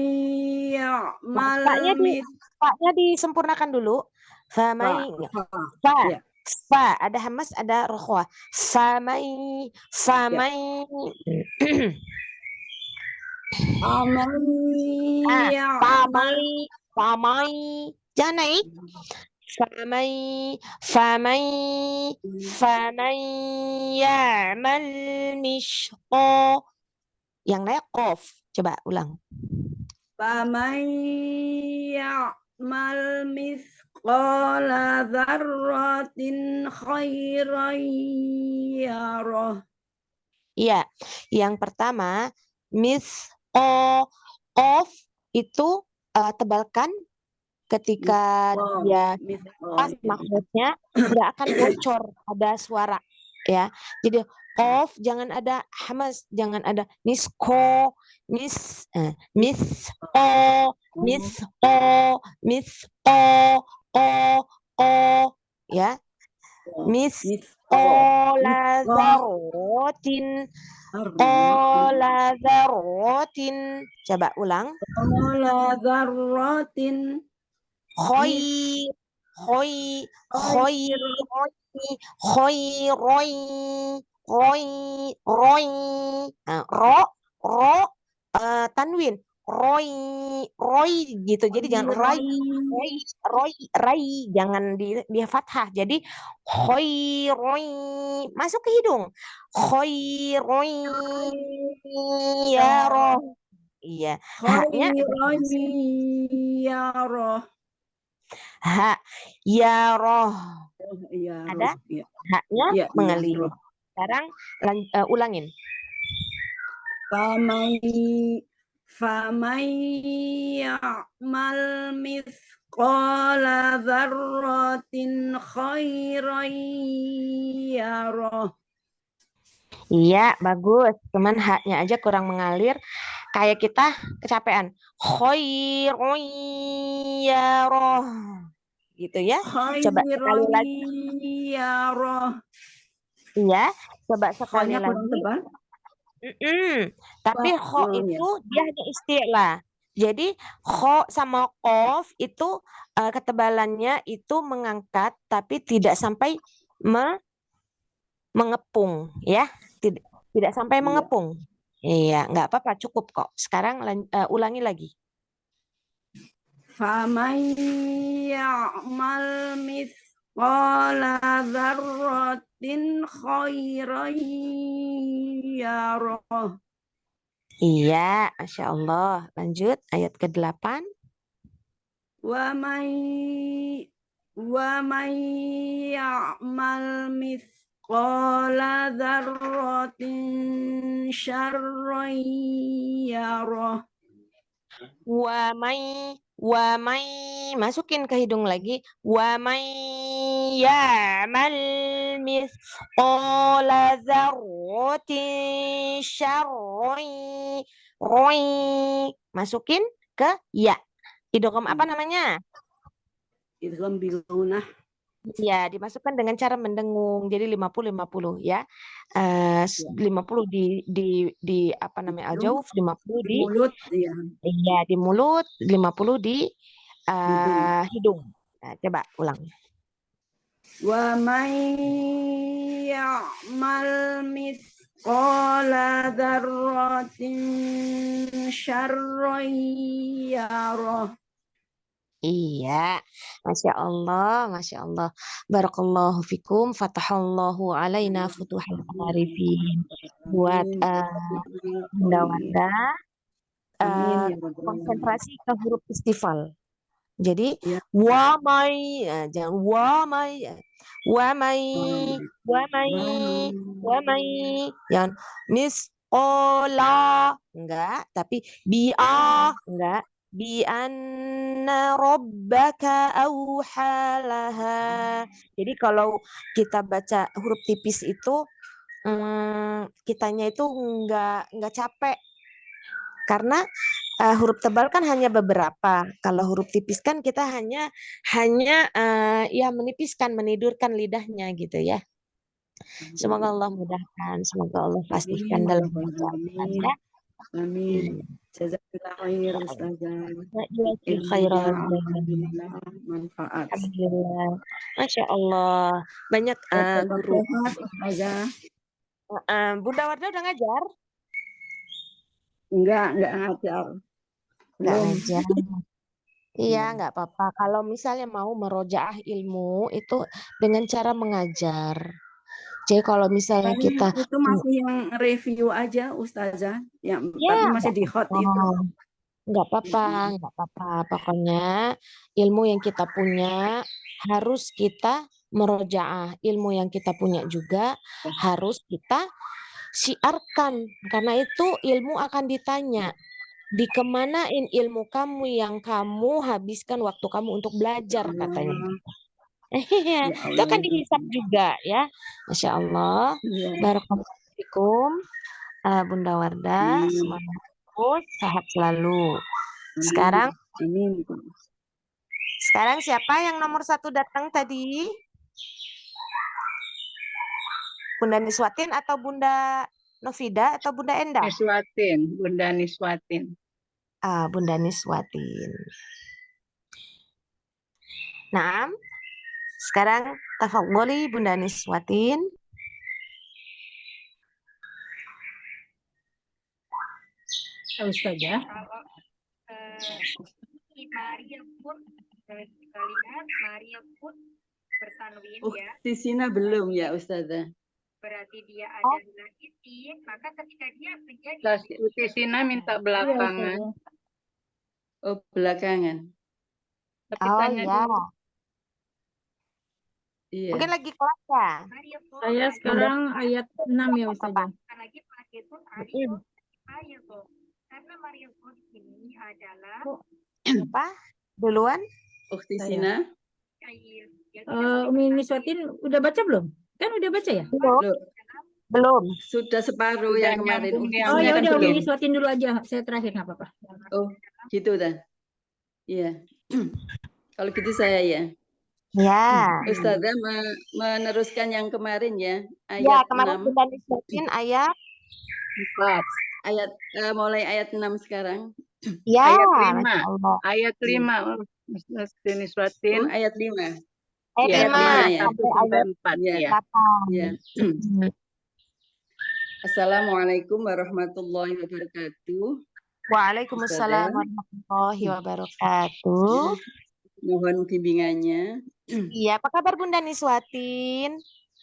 Speaker 2: Paknya
Speaker 4: ya'mal
Speaker 2: paknya disempurnakan dulu. Famai. Fa.
Speaker 4: Ya.
Speaker 2: Fa. Ada hamas, ada rokhwah. Famai. Famai. Pamai. Pamai. Jangan naik. Famai. Famai. Famai ya'mal mishqa. Yang naik qaf. Coba ulang.
Speaker 4: Famay ya'mal mithqala dzarratin khairan yarah.
Speaker 2: Iya, yang pertama qaf itu tebalkan ketika dia pas maksudnya nggak akan bocor, ada suara ya. Jadi qaf jangan ada hamas, jangan ada misqo, ya. Misqala dzarratin. Qala dzarratin. Coba ulang.
Speaker 4: Qala dzarratin
Speaker 2: tanwin roy gitu, jadi jangan roy jangan di fathah, jadi roy masuk ke hidung, ya roh. Iya, haknya
Speaker 4: khairan yarah.
Speaker 2: hak ya roh
Speaker 4: Ya,
Speaker 2: ada
Speaker 4: ya.
Speaker 2: haknya
Speaker 4: Ya,
Speaker 2: mengalir.
Speaker 4: roh.
Speaker 2: Sekarang ulangin.
Speaker 4: Famay ya'mal mithqala dzarratin khairan yarah.
Speaker 2: Iya, bagus. Cuman haknya aja kurang mengalir. Kayak kita kecapean. Khairun yarah. Gitu ya. Coba sekali lagi.
Speaker 4: Yarah.
Speaker 2: Iya, coba sekali
Speaker 4: Kho-nya kurang
Speaker 2: lagi.
Speaker 4: tebal.
Speaker 2: Tapi kho itu dia hanya istilah. Jadi kho sama qaf itu ketebalannya itu mengangkat tapi tidak sampai mengepung ya. Tidak sampai mengepung. Iya, nggak apa-apa, cukup kok. Sekarang ulangi lagi.
Speaker 4: Faman ya'mal mithqala dzarratin khairan yarah.
Speaker 2: Iya, Masya Allah. Lanjut ayat ke-8.
Speaker 4: Wa man ya'mal mithqala dzarratin syarran yarah.
Speaker 2: Wa may masukin ke hidung lagi. Wa may ya'mal mithqala dzarratin syarran masukin ke ya. Idgham apa namanya?
Speaker 4: Idgham bilgunah.
Speaker 2: Ya, dimasukkan dengan cara mendengung. Jadi 50-50 ya. 50 di apa namanya
Speaker 4: Hidung,
Speaker 2: al-jawf, 50
Speaker 4: di
Speaker 2: di
Speaker 4: mulut, ya,
Speaker 2: iya di mulut, 50 di
Speaker 4: hidung.
Speaker 2: hidung. Nah, coba ulang.
Speaker 4: Wa may ya'mal mithqala dzarratin syarran yarah.
Speaker 2: Iya, Masya Allah, Masya Allah. Barakallahu fikum, fatahallahu alaina futuhal arifin. Buat Bunda Wanda,
Speaker 4: Amin ya rabbal alamin.
Speaker 2: konsentrasi ke huruf istifal. Jadi,
Speaker 4: Ya.
Speaker 2: jangan wamai, wamai, jangan misqala, enggak, tapi enggak. Bi anna rabbaka auhalaha. Jadi kalau kita baca huruf tipis itu kitanya itu enggak capek karena huruf tebal kan hanya beberapa. Kalau huruf tipis kan kita hanya ya menipiskan, menidurkan lidahnya gitu ya. Semoga Allah mudahkan, semoga Allah pastikan
Speaker 4: Amin ya
Speaker 2: dalam
Speaker 4: rabbal
Speaker 2: bacaan
Speaker 4: alamin.
Speaker 2: ya.
Speaker 4: Amin. Jazakallah khair Ustazah.
Speaker 2: Jazakallahu
Speaker 4: Ilmunya
Speaker 2: khairan.
Speaker 4: alhamdulillah manfaat.
Speaker 2: Alhamdulillah. Masya Allah. Banyak
Speaker 4: Tetap
Speaker 2: guru.
Speaker 4: sehat Ustazah.
Speaker 2: Bunda Wardah udah ngajar?
Speaker 4: Enggak ngajar.
Speaker 2: Nggak
Speaker 4: Belum.
Speaker 2: ngajar. Iya, nggak apa-apa. Kalau misalnya mau merojaah ilmu itu dengan cara mengajar. Jadi kalau misalnya kita
Speaker 4: Itu masih yang review aja Ustazah, yang
Speaker 2: ya
Speaker 4: tapi masih di hot itu.
Speaker 2: nggak apa-apa, nggak apa-apa. Pokoknya ilmu yang kita punya harus kita merojaah. Ilmu yang kita punya juga harus kita siarkan. Karena itu ilmu akan ditanya. Dikemanain ilmu kamu yang kamu habiskan waktu kamu untuk belajar katanya.
Speaker 4: Ya
Speaker 2: Itu akan
Speaker 4: Allah.
Speaker 2: dihisap juga ya. Masya Allah.
Speaker 4: Iya.
Speaker 2: Barakallahu fikum, Bunda Wardah. Semangat terus, sehat selalu. Sekarang
Speaker 4: Amin.
Speaker 2: siapa yang nomor 1 datang tadi? Bunda Niswatin atau Bunda Novida atau Bunda Endah?
Speaker 1: Niswatin, Bunda Niswatin.
Speaker 2: Bunda Niswatin. Nah, sekarang tafadholi Bunda Niswatin.
Speaker 3: Ustazah.
Speaker 5: Maria pun kita lihat Maria pun bertanwin ya.
Speaker 4: Di sini belum ya Ustazah.
Speaker 5: Berarti dia adalah isim, maka ketika dia menjadi
Speaker 1: Utisina minta belakangan.
Speaker 4: Oh, belakangan.
Speaker 1: Tapi
Speaker 2: Oh
Speaker 1: tanya
Speaker 2: ya.
Speaker 1: dulu.
Speaker 4: Iya.
Speaker 2: Mungkin lagi kelas ya?
Speaker 3: Saya sekarang ayat 6 ya Ustazah.
Speaker 5: lagi pakai pun Maria pun. Karena Maria pun ini adalah
Speaker 2: Apa? Duluan?
Speaker 4: Ukti Sina?
Speaker 5: air.
Speaker 3: Umi Niswatin udah baca belum? Kan udah baca ya?
Speaker 2: Belum.
Speaker 4: Sudah separuh
Speaker 1: Sudah
Speaker 4: yang kemarin.
Speaker 1: nyambung
Speaker 4: Ukti
Speaker 1: yang
Speaker 3: Oh
Speaker 4: Sina
Speaker 3: ya
Speaker 4: kan
Speaker 3: udah Umi
Speaker 4: belum.
Speaker 3: Niswatin dulu aja. Saya terakhir nggak apa-apa.
Speaker 4: Oh, gitu dah. Iya. Kalau gitu saya ya.
Speaker 2: Ya.
Speaker 4: Ustazah meneruskan yang kemarin ya.
Speaker 2: Ya,
Speaker 4: Ayat
Speaker 2: kemarin
Speaker 4: 6.
Speaker 2: kita diskusin ayat
Speaker 1: 4.
Speaker 4: Mulai ayat 6 sekarang.
Speaker 2: ya.
Speaker 1: Ayat 5.
Speaker 2: Masya Allah.
Speaker 1: Ayat 5. Niswatin.
Speaker 4: Oh, ayat 5.
Speaker 2: Ayat
Speaker 1: Ya,
Speaker 2: 5
Speaker 4: ya.
Speaker 2: sampai
Speaker 1: 1 sampai 4
Speaker 4: Ya.
Speaker 1: ya.
Speaker 2: 8.
Speaker 4: Ya. Assalamualaikum warahmatullahi wabarakatuh.
Speaker 2: Waalaikumsalam
Speaker 4: Ustazah.
Speaker 2: warahmatullahi wabarakatuh.
Speaker 4: Mohon bimbingannya.
Speaker 2: Iya, apa kabar Bunda Niswatin?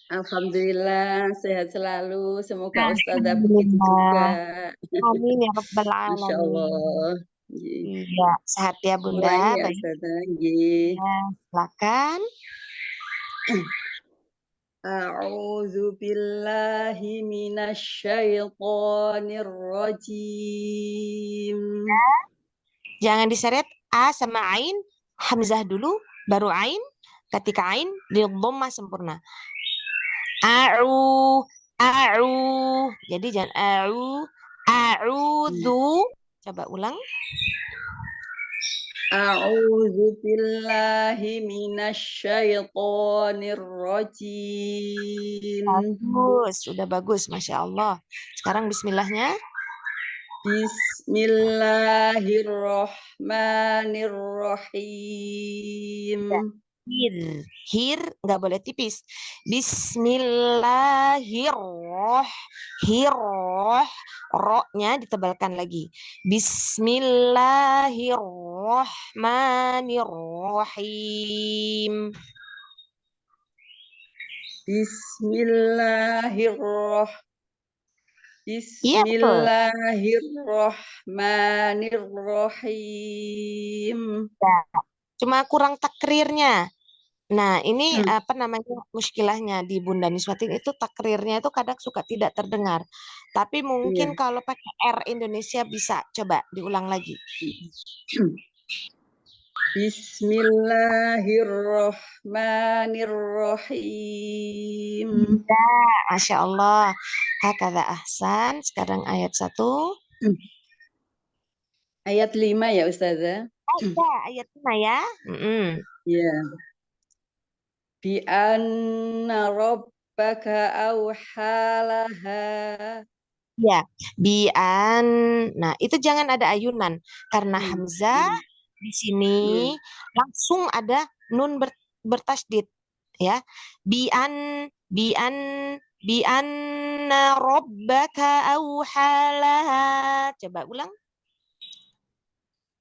Speaker 4: Alhamdulillah sehat selalu. Semoga Ustazah begitu
Speaker 2: Alhamdulillah.
Speaker 4: juga.
Speaker 2: Amin ya Rabbal
Speaker 4: Masya
Speaker 2: Alamin.
Speaker 4: Allah.
Speaker 2: Iya, sehat ya Bunda.
Speaker 4: Mulai ya
Speaker 2: Baik,
Speaker 4: Ustazah.
Speaker 2: silakan.
Speaker 4: A'udzu billahi minasyaitonir rajim.
Speaker 2: Jangan diseret A sama Ain, Hamzah dulu, baru Ain. Ketika Ain, di dhamma sempurna. A'u. Jadi jangan a'udzu. Coba ulang.
Speaker 4: A'udzu billahi minasyaitonir rajim.
Speaker 2: Bagus, sudah bagus, Masya Allah. Sekarang bismillahnya.
Speaker 4: Bismillahirrahmanirrahim.
Speaker 2: Hir nggak boleh tipis. Ro-nya ditebalkan lagi. Bismillahirrahmanirrahim. Iya, betul.
Speaker 4: Bismillahirrahmanirrahim.
Speaker 2: Cuma kurang takrirnya. Nah, ini apa namanya muskilahnya di Bunda Niswatin itu takrirnya itu kadang suka tidak terdengar. Tapi mungkin
Speaker 4: Iya.
Speaker 2: kalau pakai R Indonesia bisa. Coba diulang lagi.
Speaker 4: Bismillahirrahmanirrahim.
Speaker 2: Ya, Masya Allah. Hakadha ahsan. Sekarang ayat 1.
Speaker 4: Ayat 5 ya Ustazah.
Speaker 2: Ya, ayat 5 ya.
Speaker 4: Ya. Bi anna rabbaka awhalaha.
Speaker 2: Ya, bian. Nah, itu jangan ada ayunan karena hamzah di sini langsung ada nun bertasdid ya. Bian rabbaka auhalaha. Coba ulang.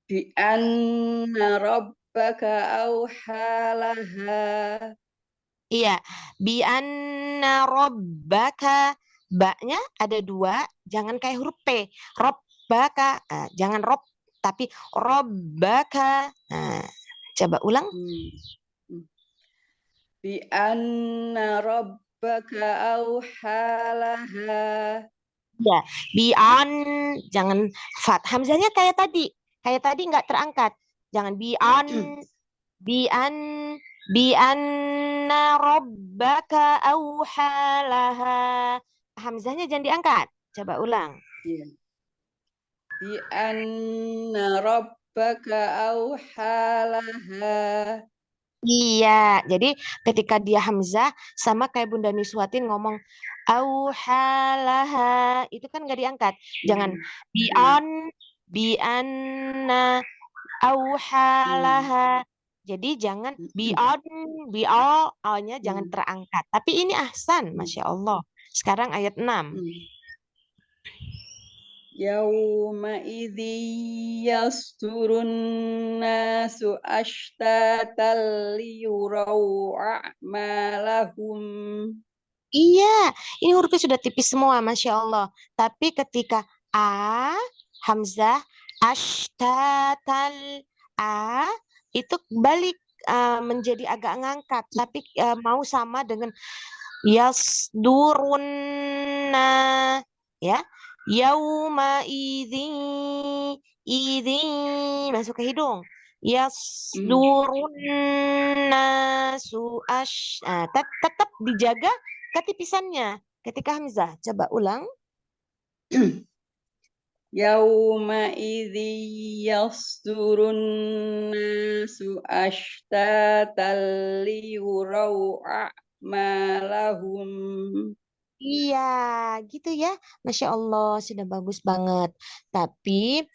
Speaker 4: Bi anna rabbaka awhalaha.
Speaker 2: Iya, bianna rabbaka, baknya ada 2, jangan kayak huruf P. Rabbaka, jangan rob, tapi rabbaka. Nah, coba ulang.
Speaker 4: Bi anna rabbaka awhalaha.
Speaker 2: Ya, bian, jangan fat. Hamzahnya kayak tadi nggak terangkat. Jangan bianna rabbaka auhalaha. Hamzahnya jangan diangkat. Coba ulang.
Speaker 4: Iya. Bi anna rabbaka awhalaha.
Speaker 2: Iya, jadi ketika dia hamzah sama kayak Bunda Niswatin ngomong auhalaha, itu kan nggak diangkat. Jangan bianna auhalaha. Jadi jangan nya jangan terangkat. Tapi ini ahsan, Masya Allah. Sekarang ayat 6.
Speaker 4: Yauma idzi yasturun nasu ashtatan liyurau a'malahum.
Speaker 2: Iya, ini hurufnya sudah tipis semua, Masya Allah. Tapi ketika hamzah, ashtatal, itu balik menjadi agak ngangkat. Tapi mau sama dengan yasdurunna, ya. Yauma idzi, masuk ke hidung. Yasdurunna tetap dijaga ketipisannya ketika hamzah. Coba ulang.
Speaker 4: Yauma idzi yasdurun nasu ashtatan liyurau a'malahum.
Speaker 2: Iya, gitu ya. Masya Allah, sudah bagus banget. Tapi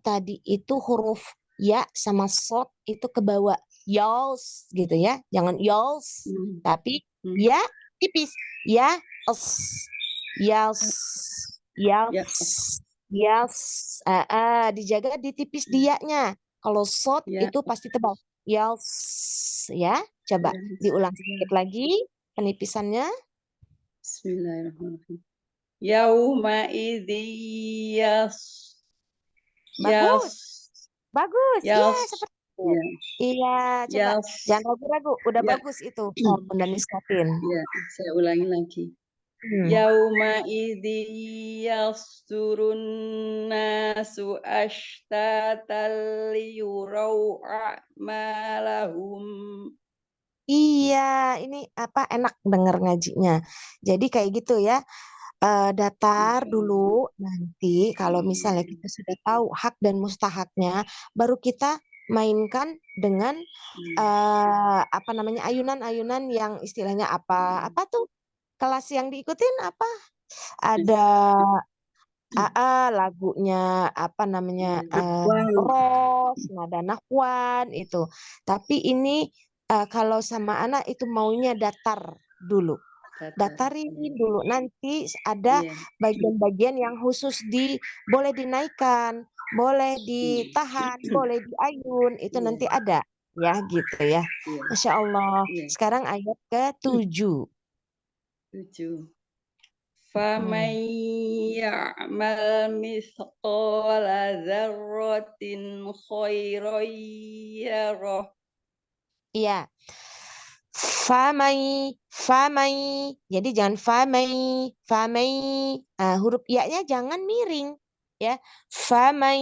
Speaker 2: tadi itu huruf ya sama sod itu ke bawah. Yos gitu ya. Jangan yos. Tapi ya tipis. Ya, yos. Dijaga di tipis dianya. Kalau sod itu pasti tebal. Yos. Ya, coba diulang sedikit lagi penipisannya.
Speaker 4: Bismillahirrahmanirrahim. Yauma idzi
Speaker 2: Bagus. Ya, seperti itu. Iya, coba jangan ragu-ragu. Udah bagus itu. Bunda Niswatin.
Speaker 4: Ya, saya ulangi lagi. Yauma idzi yasturun nasu ashtatan liyurau a'malahum.
Speaker 2: Iya, ini apa enak denger ngajinya. Jadi kayak gitu ya. datar dulu. Nanti kalau misalnya kita sudah tahu hak dan mustahaknya, baru kita mainkan dengan apa namanya ayunan-ayunan yang istilahnya apa tuh kelas yang diikutin apa? Ada lagunya apa namanya Ros, nada nahwan itu. Tapi ini kalau sama anak itu maunya datar dulu. Datarin dulu. Nanti ada bagian-bagian yang khusus boleh dinaikkan, boleh ditahan, boleh diayun. Itu nanti ada ya gitu ya. Masya Allah. Sekarang ayat ke-7.
Speaker 4: 7. فَمَنْ يَعْمَلْ مِثْقَالَ ذَرَّةٍ خَيْرًا يَرَهُ.
Speaker 2: Iya. Famai. Jadi jangan famai. Huruf ya-nya jangan miring ya. Famai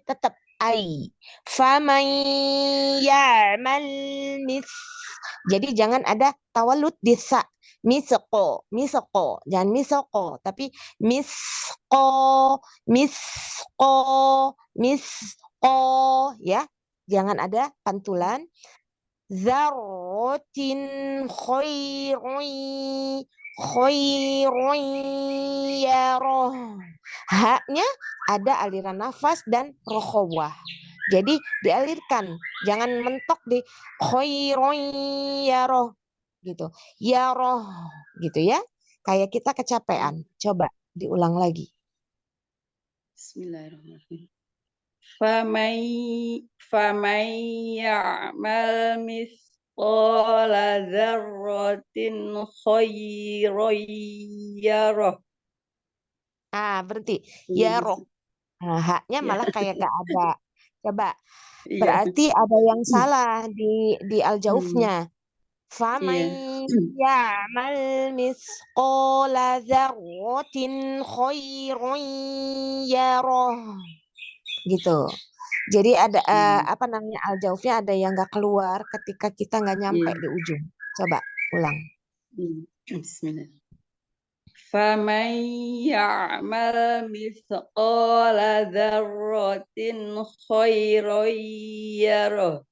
Speaker 2: tetap ai. Famai ya'mal mis. Jadi jangan ada tawalud di sa. Misoko. Jangan misoko, tapi misko ya. Jangan ada pantulan. Zarrotin khairun yaroh. Haknya ada aliran nafas dan rokhawah. Jadi dialirkan, jangan mentok di khairun yaroh gitu. Yaroh gitu ya. Kayak kita kecapean. Coba diulang lagi.
Speaker 4: Bismillahirrahmanirrahim. فَمَنْ يَعْمَلْ مِثْقَالَ ذَرَّةٍ خَيْرًا يَرَهُ.
Speaker 2: Berarti yaroh. Haknya malah kayak gak ada. Coba.
Speaker 4: Iya.
Speaker 2: Berarti ada yang salah di al-jaufnya. Faman ya'mal misqala dzarratin khairan yarah. Gitu. Jadi ada apa namanya al-jaufnya ada yang nggak keluar ketika kita nggak nyampe di ujung. Coba ulang.
Speaker 4: Bismillah. فَمَنْ يَعْمَلْ مِثْقَالَ ذَرَّةٍ خَيْرًا يَرَهُ.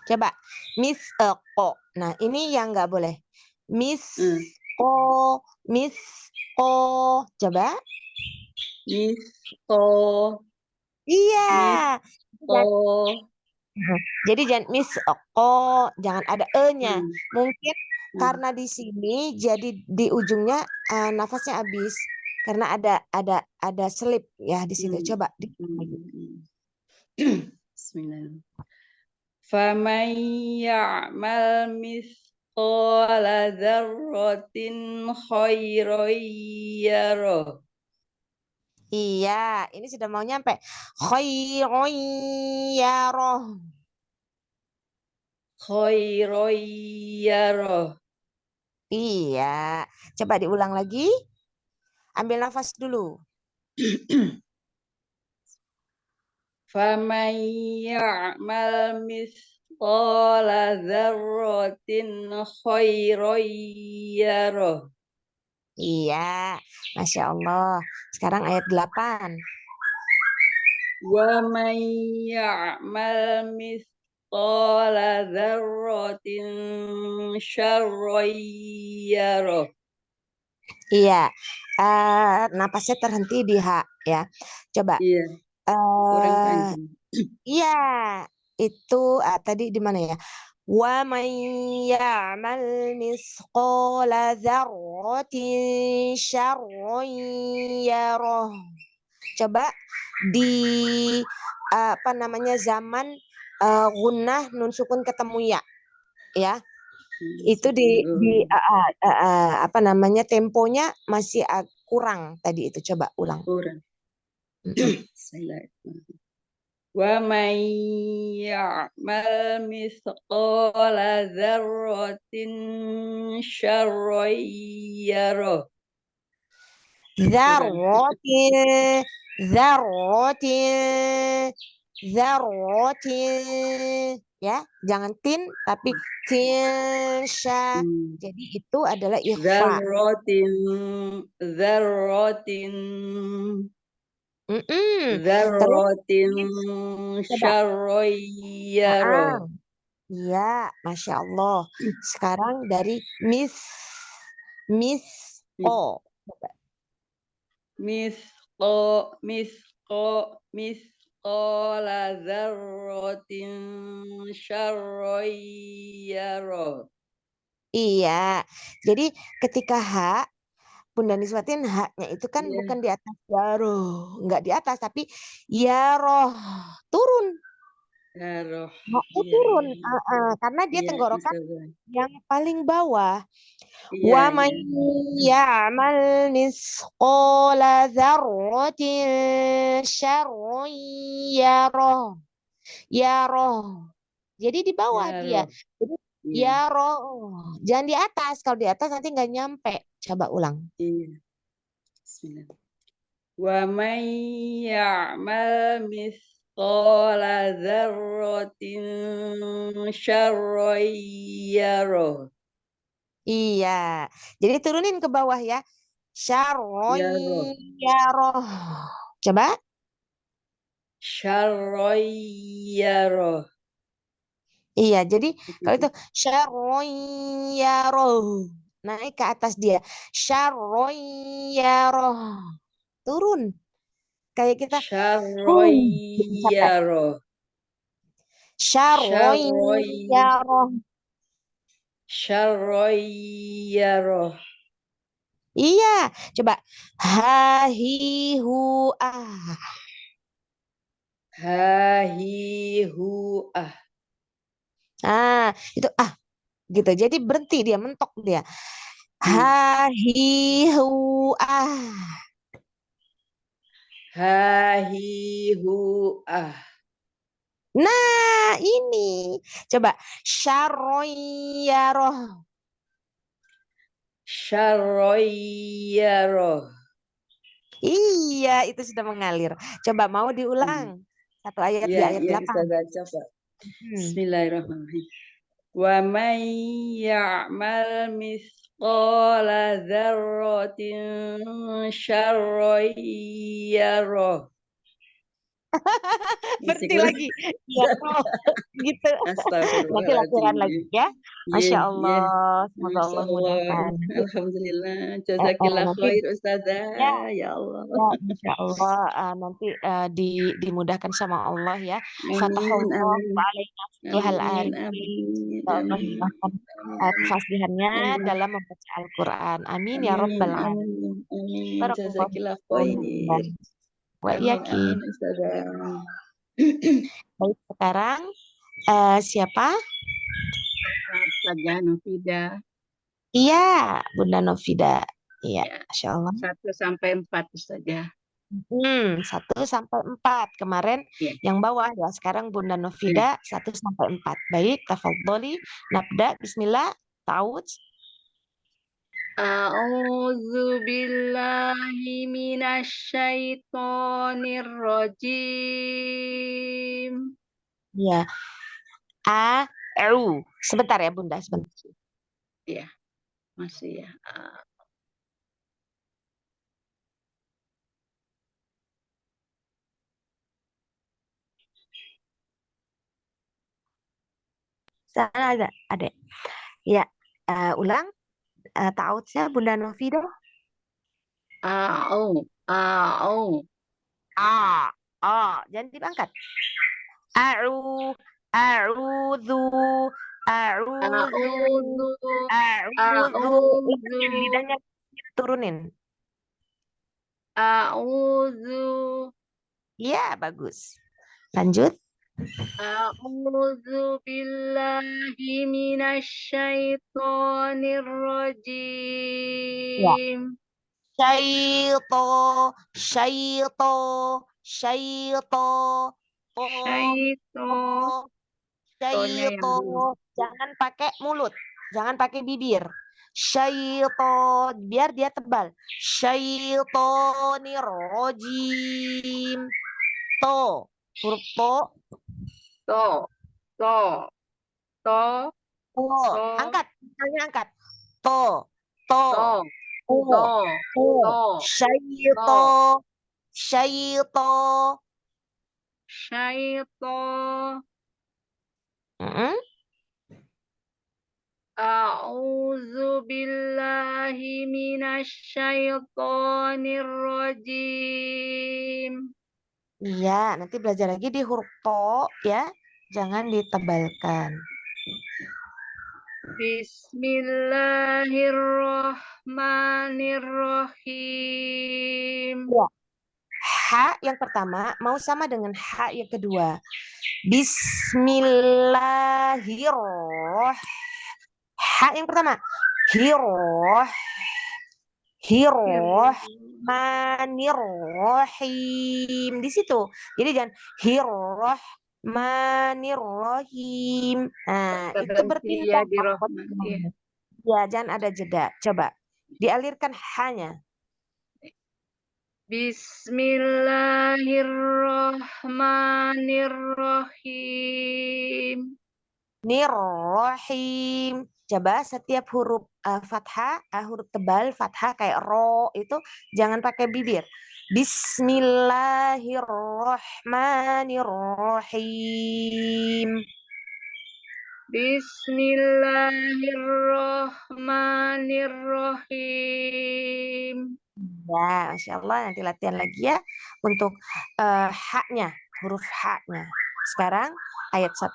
Speaker 2: Coba misqo. Nah, ini yang nggak boleh. Misqo. Coba.
Speaker 4: Misqo.
Speaker 2: Iya.
Speaker 4: Misqo.
Speaker 2: Jadi jangan misqo, jangan ada e-nya. Mungkin karena di sini jadi di ujungnya nafasnya habis karena ada selip ya di situ. Coba lagi.
Speaker 4: Bismillah. فَمَنْ يَعْمَلْ مِثْقَالَ ذَرَّةٍ خَيْرًا يَرَهُ.
Speaker 2: Iya, ini sudah mau nyampe. Khairon yaroh.
Speaker 4: Khairan yarah.
Speaker 2: Iya. Coba diulang lagi. Ambil nafas dulu.
Speaker 4: فَمَنْ يَعْمَلْ مِثْقَالَ ذَرَّةٍ خَيْرًا يَرَهُ.
Speaker 2: Iya, Masya Allah. Sekarang ayat 8.
Speaker 4: وَمَنْ يَعْمَلْ مِثْقَالَ ذَرَّةٍ شَرًّا يَرَهُ.
Speaker 2: Iya. Napasnya terhenti di H ya. Coba.
Speaker 4: Iya. Kurang panjang.
Speaker 2: Iya. Itu tadi di mana ya? Wa man ya'mal misqala dzarratin syarran yarah. Coba di apa namanya zaman gunnah nun sukun ketemu ya. Itu di apa namanya temponya masih kurang tadi itu. Coba ulang.
Speaker 4: Kurang. وَمَنْ يَعْمَلْ مِثْقَالَ ذَرَّةٍ شَرًّا يَرَهُ.
Speaker 2: Dzarratin dzarratin, ya, jangan tin tapi tinsya.
Speaker 4: Hmm.
Speaker 2: Jadi itu adalah ikhfa.
Speaker 4: Dzarratin, dzarratin,
Speaker 2: Terus
Speaker 4: dzarratin
Speaker 2: coba.
Speaker 4: syarrayyara.
Speaker 2: Ya, Masya Allah. Sekarang dari misqo. Coba.
Speaker 4: Misqala dzarratin syarrayyara.
Speaker 2: Iya. Jadi ketika Bunda Niswatin haknya itu kan
Speaker 4: Iya.
Speaker 2: bukan di atas yaroh, enggak di atas tapi yaroh turun.
Speaker 4: Yaroh.
Speaker 2: Haknya
Speaker 4: Iya,
Speaker 2: turun.
Speaker 4: iya.
Speaker 2: Karena dia
Speaker 4: Iya,
Speaker 2: tenggorokan
Speaker 4: Ustazah.
Speaker 2: yang paling bawah.
Speaker 4: Iya,
Speaker 2: Wa
Speaker 4: iya.
Speaker 2: man ya'mal misqala dzarratin syarran yarah. Yaroh. Jadi di bawah dia.
Speaker 4: Yaroh.
Speaker 2: Jadi
Speaker 4: Iya,
Speaker 2: yaroh. Jangan di atas. Kalau di atas nanti nggak nyampe. Coba ulang.
Speaker 4: iya. Bismillah. Wa man ya'mal misqala dzarratin syarran yarah.
Speaker 2: Iya. Jadi turunin ke bawah ya. Syarron
Speaker 4: Yarah.
Speaker 2: yaroh. Coba.
Speaker 4: Syarran yarah.
Speaker 2: Iya. Jadi kalau
Speaker 4: Itu.
Speaker 2: itu syarron yaroh. Naik ke atas dia. Syarron yaroh. Turun. Kayak kita.
Speaker 4: Syarran
Speaker 2: Capek.
Speaker 4: yarah.
Speaker 2: Syarron yaroh.
Speaker 4: Syarran yarah.
Speaker 2: Iya. Coba. Hahihu ah.
Speaker 4: Hahihu ah.
Speaker 2: Itu gitu. Jadi berhenti dia, mentok dia.
Speaker 4: Hmm.
Speaker 2: Hahihu ah.
Speaker 4: Hahihu ah.
Speaker 2: Nah, ini. Coba syarroyaroh.
Speaker 4: Syarrayyara.
Speaker 2: Iya, itu sudah mengalir. Coba mau diulang. Satu ayat di
Speaker 4: Ya,
Speaker 2: ayat
Speaker 4: ya
Speaker 2: 8.
Speaker 4: Ustazah, coba.
Speaker 2: Hmm.
Speaker 4: Bismillahirrahmanirrahim. Wa man ya'mal misqala dzarratin syarrayyara.
Speaker 2: Berhenti lagi. Ya, gitu. Nanti latihan lagi
Speaker 4: Astagfirullahaladzim.
Speaker 2: ya. Masya
Speaker 4: Iya, iya.
Speaker 2: Allah. Semoga
Speaker 4: Masya
Speaker 2: Allah
Speaker 4: Allah.
Speaker 2: mudahkan.
Speaker 4: Alhamdulillah. Jazakillah
Speaker 2: Nanti
Speaker 4: khair
Speaker 2: ya,
Speaker 4: Ustazah. Ya Allah.
Speaker 2: ya, Insya Allah nanti dimudahkan sama Allah ya.
Speaker 4: Amin,
Speaker 2: Fatahullah
Speaker 4: amin.
Speaker 2: alaina futuhal
Speaker 4: Amin,
Speaker 2: arifin.
Speaker 4: amin,
Speaker 2: Ya Allah
Speaker 4: amin.
Speaker 2: mudahkan kefasihannya
Speaker 4: Amin.
Speaker 2: dalam membaca Al-Quran. Amin ya
Speaker 4: Amin,
Speaker 2: Rabbal Alamin.
Speaker 4: amin, amin.
Speaker 2: Barakallahu
Speaker 4: Jazakillah
Speaker 2: fikum.
Speaker 4: khair.
Speaker 2: Wa
Speaker 4: Amin,
Speaker 2: iyaki.
Speaker 4: amin, Ustazah.
Speaker 2: Baik, sekarang siapa?
Speaker 1: Ustazah Nufida.
Speaker 2: Iya, Bunda Novida. Iya,
Speaker 1: Ya.
Speaker 2: Masya Allah.
Speaker 1: 1 sampai 4 Ustazah.
Speaker 2: 1 sampai 4 kemarin
Speaker 1: Ya.
Speaker 2: yang bawah ya. Sekarang Bunda Novida 1 sampai 4. Baik, tafadholi. Nabda, bismillah. Ta'awudz.
Speaker 1: A'udzu billahi minasyaitonir rajim.
Speaker 2: Ya. Sebentar ya, Bunda, sebentar.
Speaker 1: Ya, masih ya.
Speaker 2: Sana ada. Ya, ulang. Ta'awudznya Bunda Novida.
Speaker 1: A'u.
Speaker 2: Jangan diangkat. A'udzu, a'udzu, a'udzu. Lidahnya turunin.
Speaker 1: A'udzu.
Speaker 2: Iya, bagus. Lanjut.
Speaker 1: A'udzu billahi minasyaitonir rajim.
Speaker 2: Syaito.
Speaker 1: Tonya yang dulu.
Speaker 2: Jangan pakai mulut, jangan pakai bibir. Syaito, biar dia tebal. Syaitonir rajim. Huruf to.
Speaker 1: To. To. To.
Speaker 2: To.
Speaker 1: To.
Speaker 2: Angkat. Tangannya angkat. To. To.
Speaker 1: To.
Speaker 2: To.
Speaker 1: To.
Speaker 2: To.
Speaker 1: To.
Speaker 2: Syaito. Syaito.
Speaker 1: Syaito.
Speaker 2: Mm-mm.
Speaker 1: A'udzu billahi minasyaitonir rajim.
Speaker 2: Iya, nanti belajar lagi di huruf to ya. Jangan ditebalkan.
Speaker 1: Bismillahirrahmanirrahim.
Speaker 2: Ya. H yang pertama mau sama dengan H yang kedua. Bismillahirrahmanirrahim. H yang pertama. Hirrahmanirrahim. Di situ. Jadi jangan hirrahmanirrahim. Nah,
Speaker 1: Kita
Speaker 2: itu
Speaker 1: berhenti ya
Speaker 2: berpindah.
Speaker 1: di rahmat. Ya.
Speaker 2: Ya, jangan ada jeda. Coba dialirkan H-nya.
Speaker 1: Bismillahirrahmanirrahim.
Speaker 2: Nirrahim. Coba setiap huruf fathah, huruf tebal fathah kayak ro itu jangan pakai bibir. Bismillahirrahmanirrahim.
Speaker 1: Bismillahirrahmanirrahim.
Speaker 2: Ya, Masya Allah. Nanti latihan lagi ya untuk H-nya, huruf H-nya. Sekarang ayat 1.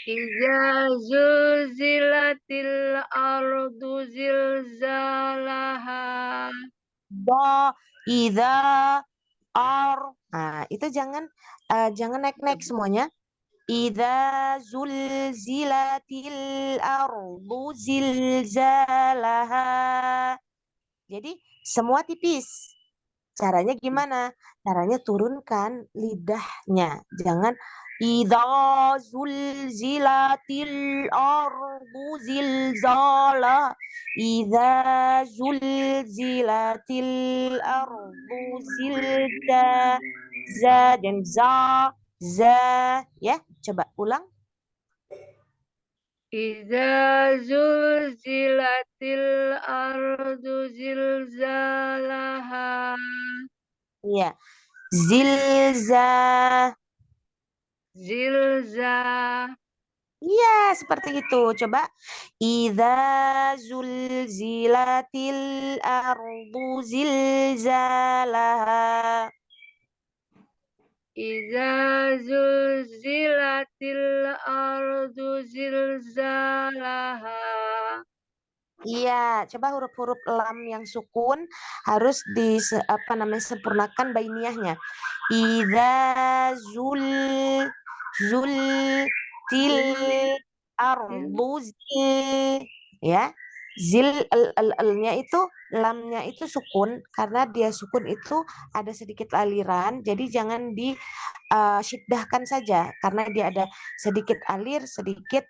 Speaker 1: Iza zulzilatil ardu zilzalaha.
Speaker 2: Idza ar. Nah, itu jangan naik-naik semuanya. Idza zulzilatil ardu zilzalaha. Jadi semua tipis. Caranya gimana? Caranya turunkan lidahnya. Jangan idza zulzilatil ardu zilzala. Idza zulzilatil ardu zilza. Za dan za ya. Coba ulang.
Speaker 1: Iza zulzilatil ardu zilzalaha.
Speaker 2: Iya. Zilza.
Speaker 1: Zilza.
Speaker 2: Iya, seperti itu. Coba. Idza zulzilatil ardu zilzalaha.
Speaker 1: Iza zulzilatil ardu zilzalaha.
Speaker 2: Iya, coba huruf-huruf lam yang sukun harus sempurnakan bainiyahnya. Idza til ardu zil, ya. Zil nya itu lamnya itu sukun karena dia sukun itu ada sedikit aliran, jadi jangan syiddahkan saja karena dia ada sedikit alir, sedikit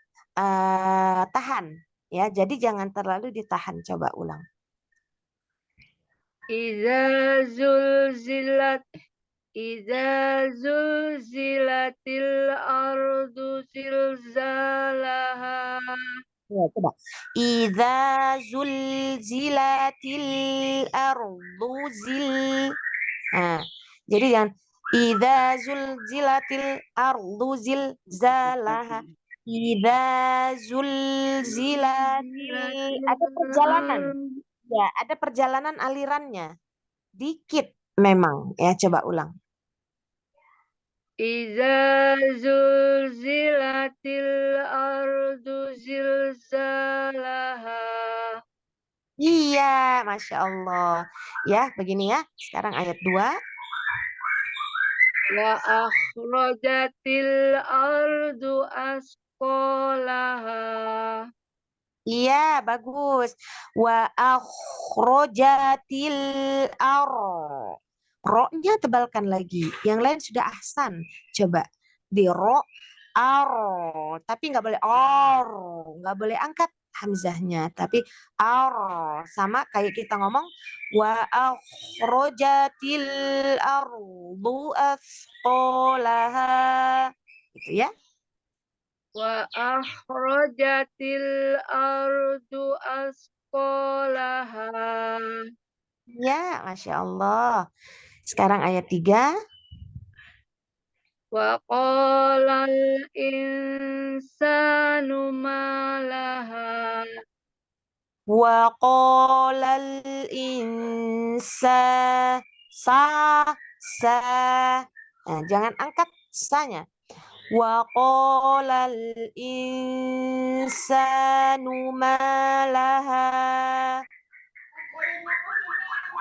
Speaker 2: tahan. Ya, jadi jangan terlalu ditahan. Coba ulang.
Speaker 1: Iza zulzilatil ardu zilzalaha.
Speaker 2: Ya, coba. Idza zulzilatil ardu zil. Nah, jadi jangan idza zulzilatil ardu zilzalaha. Idza zulzilatil, ada perjalanan. Ya, ada perjalanan alirannya. Dikit memang. Ya, coba ulang.
Speaker 1: Iza zulzilatil ardu zilzalaha.
Speaker 2: Iya, Masya Allah. Ya, begini ya. Sekarang ayat 2.
Speaker 1: Wa akhrajatil ardu asqalaha.
Speaker 2: Iya, bagus. Wa akhrojatil ar. Ro-nya tebalkan lagi. Yang lain sudah ahsan. Coba di ro ar. Tapi nggak boleh or. Nggak boleh angkat hamzahnya, tapi sama kayak kita ngomong wa akhrajatil ardu asqalaha, gitu ya.
Speaker 1: Wa akhrajatil ardu asqalaha.
Speaker 2: Ya, Masya Allah. Sekarang ayat 3.
Speaker 1: Wa qalal insanu ma laha.
Speaker 2: Wa qalal insa sa. Nah, jangan angkat sa-nya. Wa qalal insanu ma laha.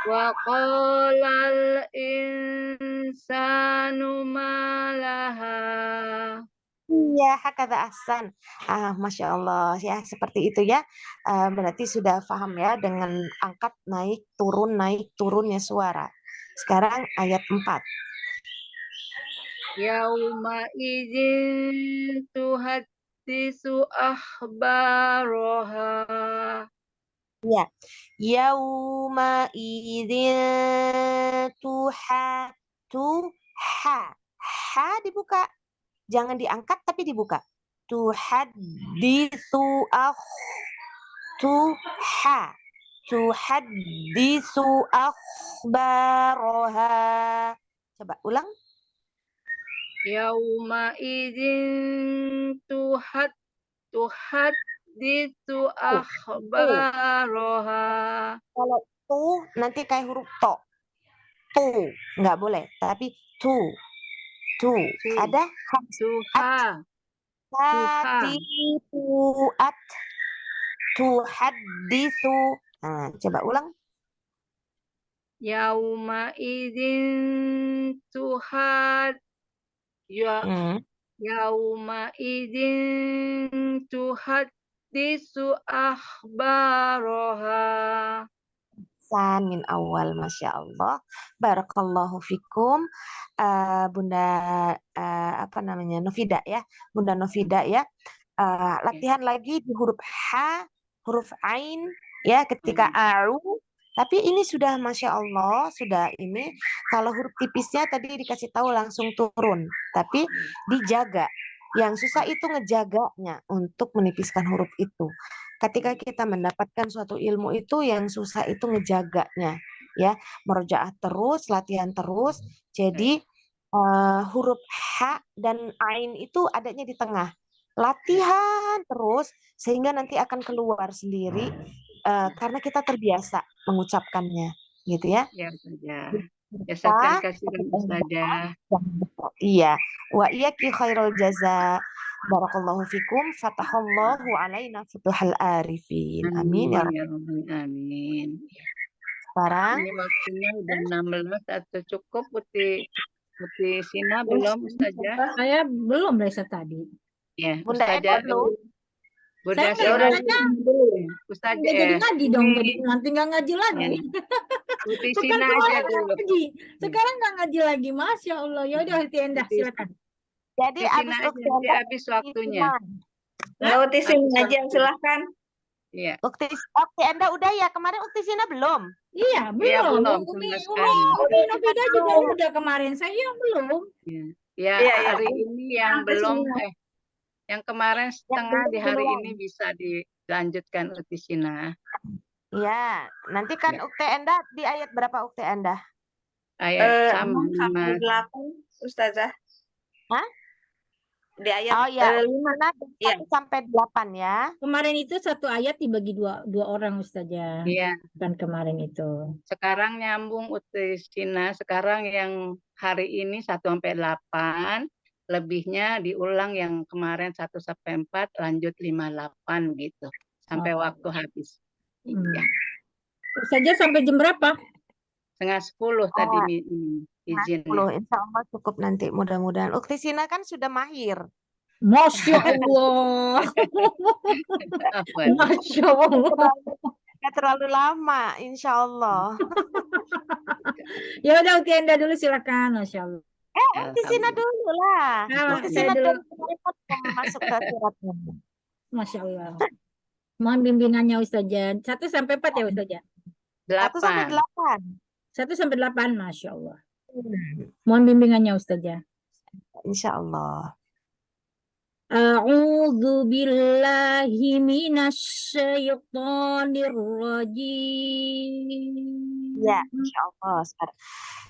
Speaker 1: Wa qalal insanu ma laha.
Speaker 2: Iya, hakadha ahsan. Masya Allah ya, seperti itu ya. Berarti sudah paham ya dengan angkat naik turunnya suara. Sekarang ayat 4.
Speaker 1: Yauma idzin tuhaddisu akhbaraha.
Speaker 2: Ya. Yauma idzin ha dibuka. Jangan diangkat tapi dibuka. Tuhaddisu tuhaddisu akhbaraha. Coba ulang.
Speaker 1: Yauma idzin tuhaddisu akhbaraha.
Speaker 2: Kalau nanti kayak huruf nggak boleh, tapi ada tuhaddisu. Nah, coba ulang.
Speaker 1: Yauma idzin Yauma idzin tuhaddisu akhbaraha.
Speaker 2: Min awal, Masya Allah. Barakallahu fikum. Bunda apa namanya, Novida ya, Bunda Novida ya. Latihan lagi di huruf H, huruf Ain ya, ketika a'u. Tapi ini sudah Masya Allah, sudah ini. Kalau huruf tipisnya tadi dikasih tahu langsung turun, tapi dijaga. Yang susah itu ngejaganya untuk menipiskan huruf itu. Ketika kita mendapatkan suatu ilmu itu, yang susah itu ngejaganya, ya. Merojaah terus, latihan terus. Jadi huruf H dan Ain itu adanya di tengah. Latihan terus sehingga nanti akan keluar sendiri. Karena kita terbiasa mengucapkannya, gitu ya.
Speaker 1: Ya, Ustazah. Ya, saya kasih Ustazah.
Speaker 2: Iya. Wa iyyaki khairul jaza. Barakallahu fikum. Fatahallahu alaina futuhal arifin. Amin ya
Speaker 1: Rabbal alamin.
Speaker 2: Sekarang
Speaker 1: ini waktunya udah 16 atau cukup Putih Sina belum Ustazah?
Speaker 3: Saya belum Raisa tadi.
Speaker 1: Ya,
Speaker 2: Bunda
Speaker 1: Ustazah
Speaker 2: belum.
Speaker 1: Bunda
Speaker 3: Saya
Speaker 1: Sina dulu. Ustazah
Speaker 3: nggak jadi ngaji dong, jadi nanti nggak ngaji lagi.
Speaker 1: Putih
Speaker 3: Bukan
Speaker 1: Sina aja
Speaker 3: kemarin
Speaker 1: dulu.
Speaker 3: ngaji, sekarang nggak ngaji lagi, Masya Allah. Ya udah, Hati Endah, silakan.
Speaker 2: Jadi
Speaker 1: Sina
Speaker 2: abis
Speaker 1: aja nanti habis waktunya.
Speaker 6: Ukti Sina aja, silahkan.
Speaker 1: Iya.
Speaker 2: Ukti Anda udah ya, kemarin Ukti Sina belum?
Speaker 3: Iya,
Speaker 1: Iya,
Speaker 3: belum.
Speaker 1: belum,
Speaker 3: Umi
Speaker 1: sama sekali.
Speaker 3: Novida juga udah kemarin, saya yang belum.
Speaker 1: Ya,
Speaker 6: Iya,
Speaker 1: hari ini yang belum yang kemarin setengah di hari
Speaker 2: belum.
Speaker 1: ini bisa dilanjutkan Uti Sina.
Speaker 2: Ya, nanti kan Ukti Anda di ayat berapa Ukti Anda?
Speaker 1: Ayat
Speaker 6: 6 sampai 8, Ustazah.
Speaker 2: Hah?
Speaker 6: Di ayat
Speaker 2: Oh ya,
Speaker 6: 5.
Speaker 2: 1 sampai 8 ya.
Speaker 3: Kemarin itu satu ayat dibagi dua orang Ustazah.
Speaker 1: Iya.
Speaker 3: Kan kemarin itu.
Speaker 1: Sekarang nyambung Uti Sina, sekarang yang hari ini 1 sampai 8, lebihnya diulang yang kemarin 1 sampai 4, lanjut 5, 8 gitu. Sampai waktu habis. Iya.
Speaker 3: Ustazah sampai jam berapa?
Speaker 1: 9:30 tadi izinnya.
Speaker 2: Insya Allah cukup nanti mudah-mudahan. Ukti Sina kan sudah mahir.
Speaker 3: Masya Allah. Masya Allah.
Speaker 2: Nggak terlalu lama, insya Allah.
Speaker 3: Ya udah, Ukti Enda dulu silakan, Masya Allah.
Speaker 2: Ukti Sina dulu lah.
Speaker 3: Nah,
Speaker 2: Ukti
Speaker 3: saya
Speaker 2: Sina
Speaker 3: dulu.
Speaker 2: masuk ke suratnya.
Speaker 3: Masya Allah. Mohon bimbingannya Ustazah. 1 sampai 4 ya Ustazah.
Speaker 2: 1 sampai
Speaker 1: 8.
Speaker 2: 8.
Speaker 3: 1 sampai 8, Masya Allah.
Speaker 2: Hmm,
Speaker 3: Mohon bimbingannya Ustazah.
Speaker 2: Insya Allah.
Speaker 3: A'udzu billahi minasyaitonir rajim.
Speaker 2: Ya, Insya Allah.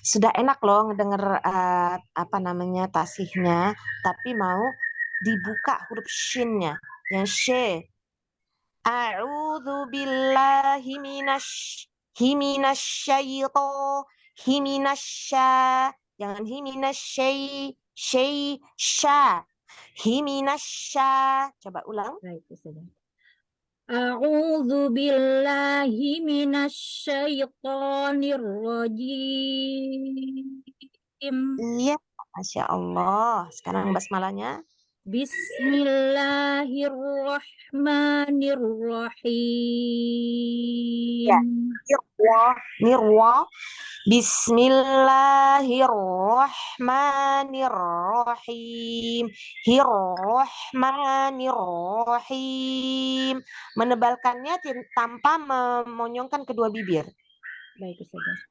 Speaker 2: Sudah enak loh ngedenger apa namanya tasihnya, tapi mau dibuka huruf shinnya, yang she. A'udzu billahi himinasya. Jangan sya. Himinasya. Coba ulang.
Speaker 3: Baik, Ustazah. A'udzu billahi minasyaitonir rajim.
Speaker 2: Iya, Masya Allah. Sekarang basmalahnya.
Speaker 3: Bismillahirrahmanirrahim.
Speaker 2: Nirwa. Bismillahirrahmanirrahim. Hirrahmanirrahim. Menebalkannya tanpa memonyongkan kedua bibir.
Speaker 3: Baik, Ustazah.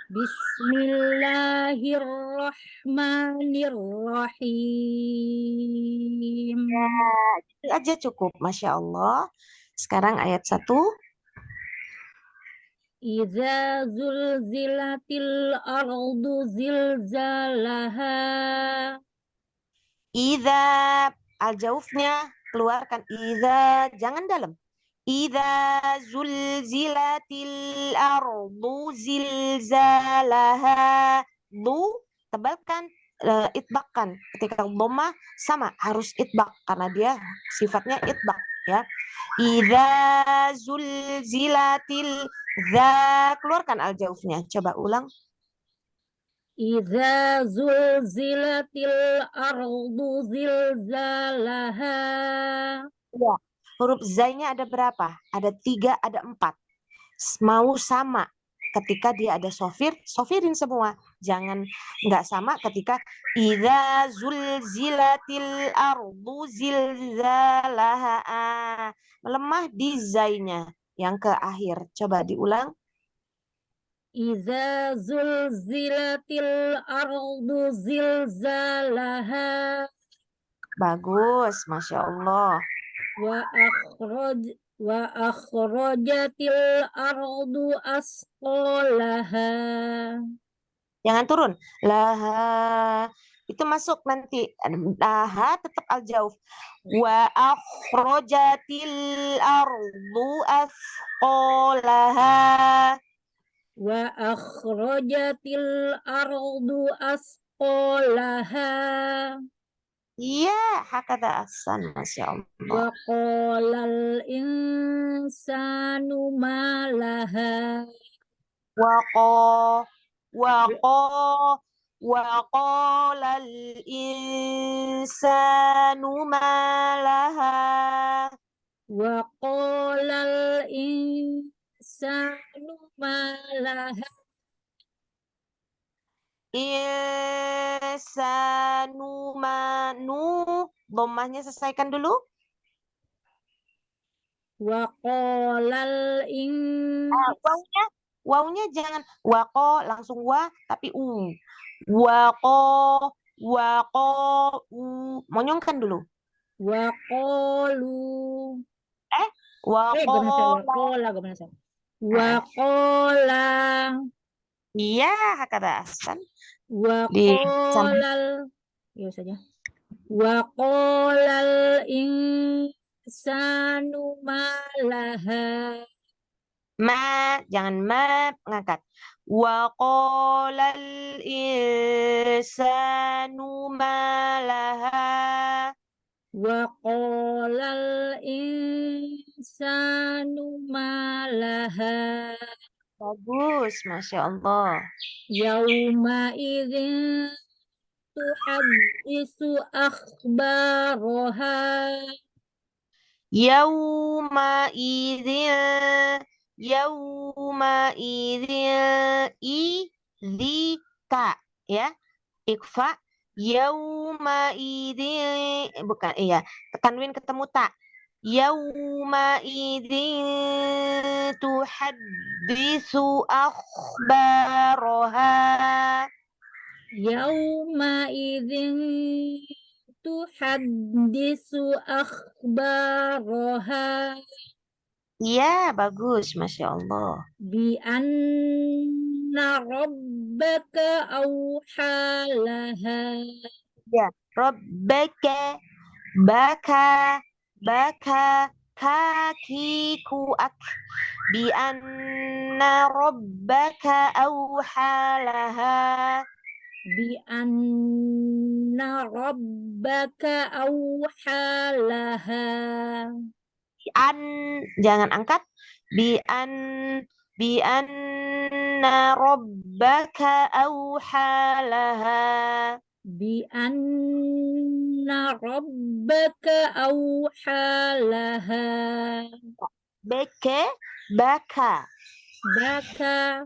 Speaker 3: Bismillahirrahmanirrahim.
Speaker 2: Itu aja cukup, Masya Allah. Sekarang ayat 1.
Speaker 3: Iza zulzilatil ardu zilzalaha.
Speaker 2: Idza, al-jaufnya keluarkan. Idza, jangan dalam. Idza zulzilatil ardu zilzalaha. Lu, tebalkan, itbakkan. Ketika dhammah sama, harus itbak karena dia sifatnya itbak ya. Idza zulzilatil za, keluarkan al-jaufnya. Coba ulang.
Speaker 3: Iza zulzilatil ardu zilzalaha.
Speaker 2: Ya, huruf zainya ada berapa? Ada 3, ada 4. Mau sama ketika dia ada sofir, sofirin semua. Jangan nggak sama ketika idza zulzilatil ardu zilzalaha. Melemah di zainya yang ke akhir. Coba diulang.
Speaker 3: Iza zulzilatil ardu zilzalaha.
Speaker 2: Bagus, Masya Allah.
Speaker 3: Wa akhrajatil ardu asqalaha.
Speaker 2: Jangan turun. Laha. Itu masuk nanti. Laha tetap al-jauf. Wa akhrajatil ardu asqalaha.
Speaker 3: Wa akhrajatil ardu asqalaha.
Speaker 2: Iya, hakata ahsan, Masya Allah.
Speaker 3: Wa qalal insanu ma laha.
Speaker 2: Wa qalal insanu ma laha.
Speaker 3: Wa qalal insanu ma laha.
Speaker 2: Insanu manu, dhammahnya selesaikan dulu.
Speaker 3: Wa qalal
Speaker 2: Wawnya jangan waqo langsung wa tapi u. Monyongkan dulu.
Speaker 3: wa qalu.
Speaker 2: Waqo.
Speaker 3: Wa qala.
Speaker 2: Iya, hakata ahsan.
Speaker 3: Wa
Speaker 2: Di
Speaker 3: qalal. Ya saja. Wa qalal insanu ma laha.
Speaker 2: ma, jangan ma ngangkat. Wa qalal insanu ma laha.
Speaker 3: Wa qalal insanu ma laha.
Speaker 2: Bagus, Masya Allah.
Speaker 3: Yauma idzin tuhaddisu akhbaraha.
Speaker 2: Yauma idzika ya. Ikfa yauma idzin bukan iya, tanwin ketemu ta. Yaumaidin tuhaddisu akhbaraha.
Speaker 3: Yaumaidin tuhaddisu akhbaraha
Speaker 2: Iya, bagus, Masya Allah.
Speaker 3: bi anna rabbaka awhalaha.
Speaker 2: Ya, Rabbaka, baka, kakiku ak. Bi anna rabbaka awhalaha.
Speaker 3: Bi anna rabbaka awhalaha.
Speaker 2: Jangan angkat. Bi anna rabbaka awhalaha.
Speaker 3: Bi anna rabbaka awhalaha.
Speaker 2: Baka.
Speaker 3: Baka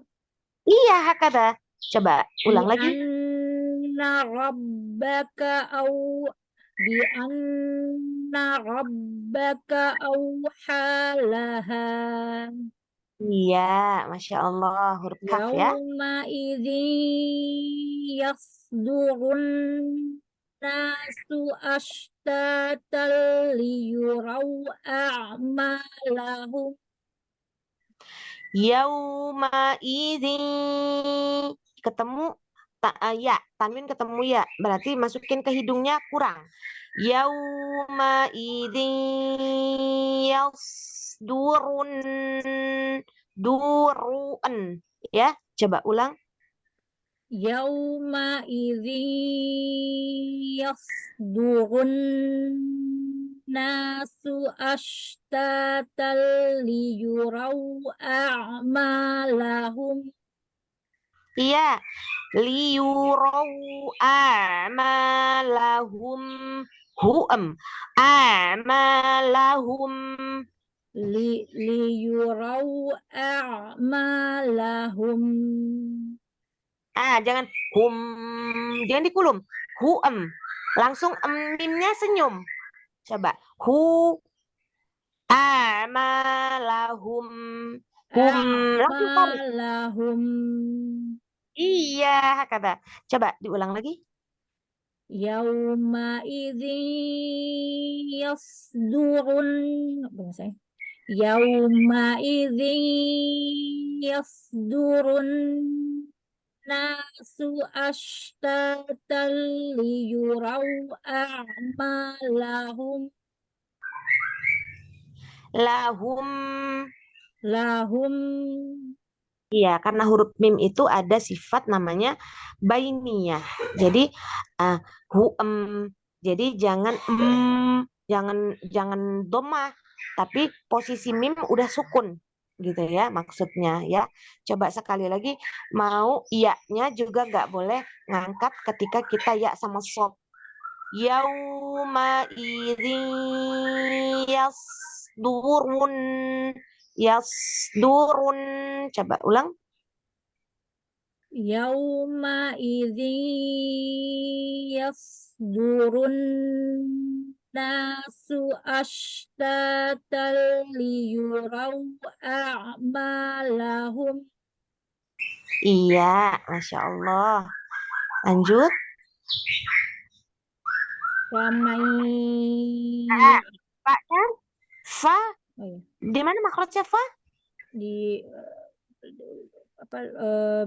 Speaker 2: Iya, hakada. Coba ulang
Speaker 3: bi
Speaker 2: lagi.
Speaker 3: anna rabbaka bi anna rabbaka awhalaha.
Speaker 2: Iya, Masya Allah. Huruf kaf ya.
Speaker 3: Yauma idzi yasdurun nasu ashtatan liyurau a'malahum.
Speaker 2: Yauma idzi ketemu ya, tanwin ketemu ya. Berarti masukin ke hidungnya kurang. Yauma idzi durun ya. Coba ulang.
Speaker 3: Yauma idzi yasdurun nasu ashtatan liyurau a'malahum.
Speaker 2: Iya, liyurau a'malahum a'malahum.
Speaker 3: Liyurau a'malahum.
Speaker 2: Jangan jangan dikulum. Langsung mimnya senyum. Coba amalahum langsung tarik.
Speaker 3: A'malahum.
Speaker 2: Iya, kata. Coba diulang lagi.
Speaker 3: Yauma idzi yasdurun Yauma idzi yasdurun nasu ashtatan liyurau a'malahum. Lahum.
Speaker 2: Iya, karena huruf mim itu ada sifat namanya bainiyah. Jadi jadi jangan domah, tapi posisi mim udah sukun gitu ya maksudnya ya. Coba sekali lagi, mau iya-nya juga nggak boleh ngangkat ketika kita ya sama sod. Yauma idzi yasdurun. Coba ulang.
Speaker 3: Yauma idzi yasdurun nasu ashtatan liyurau a'malahum.
Speaker 2: Iya, Masya Allah. Lanjut.
Speaker 3: Ramai.
Speaker 2: Pak kan? Fa.
Speaker 3: Oh iya.
Speaker 2: Di mana makrotnya fa?
Speaker 3: Di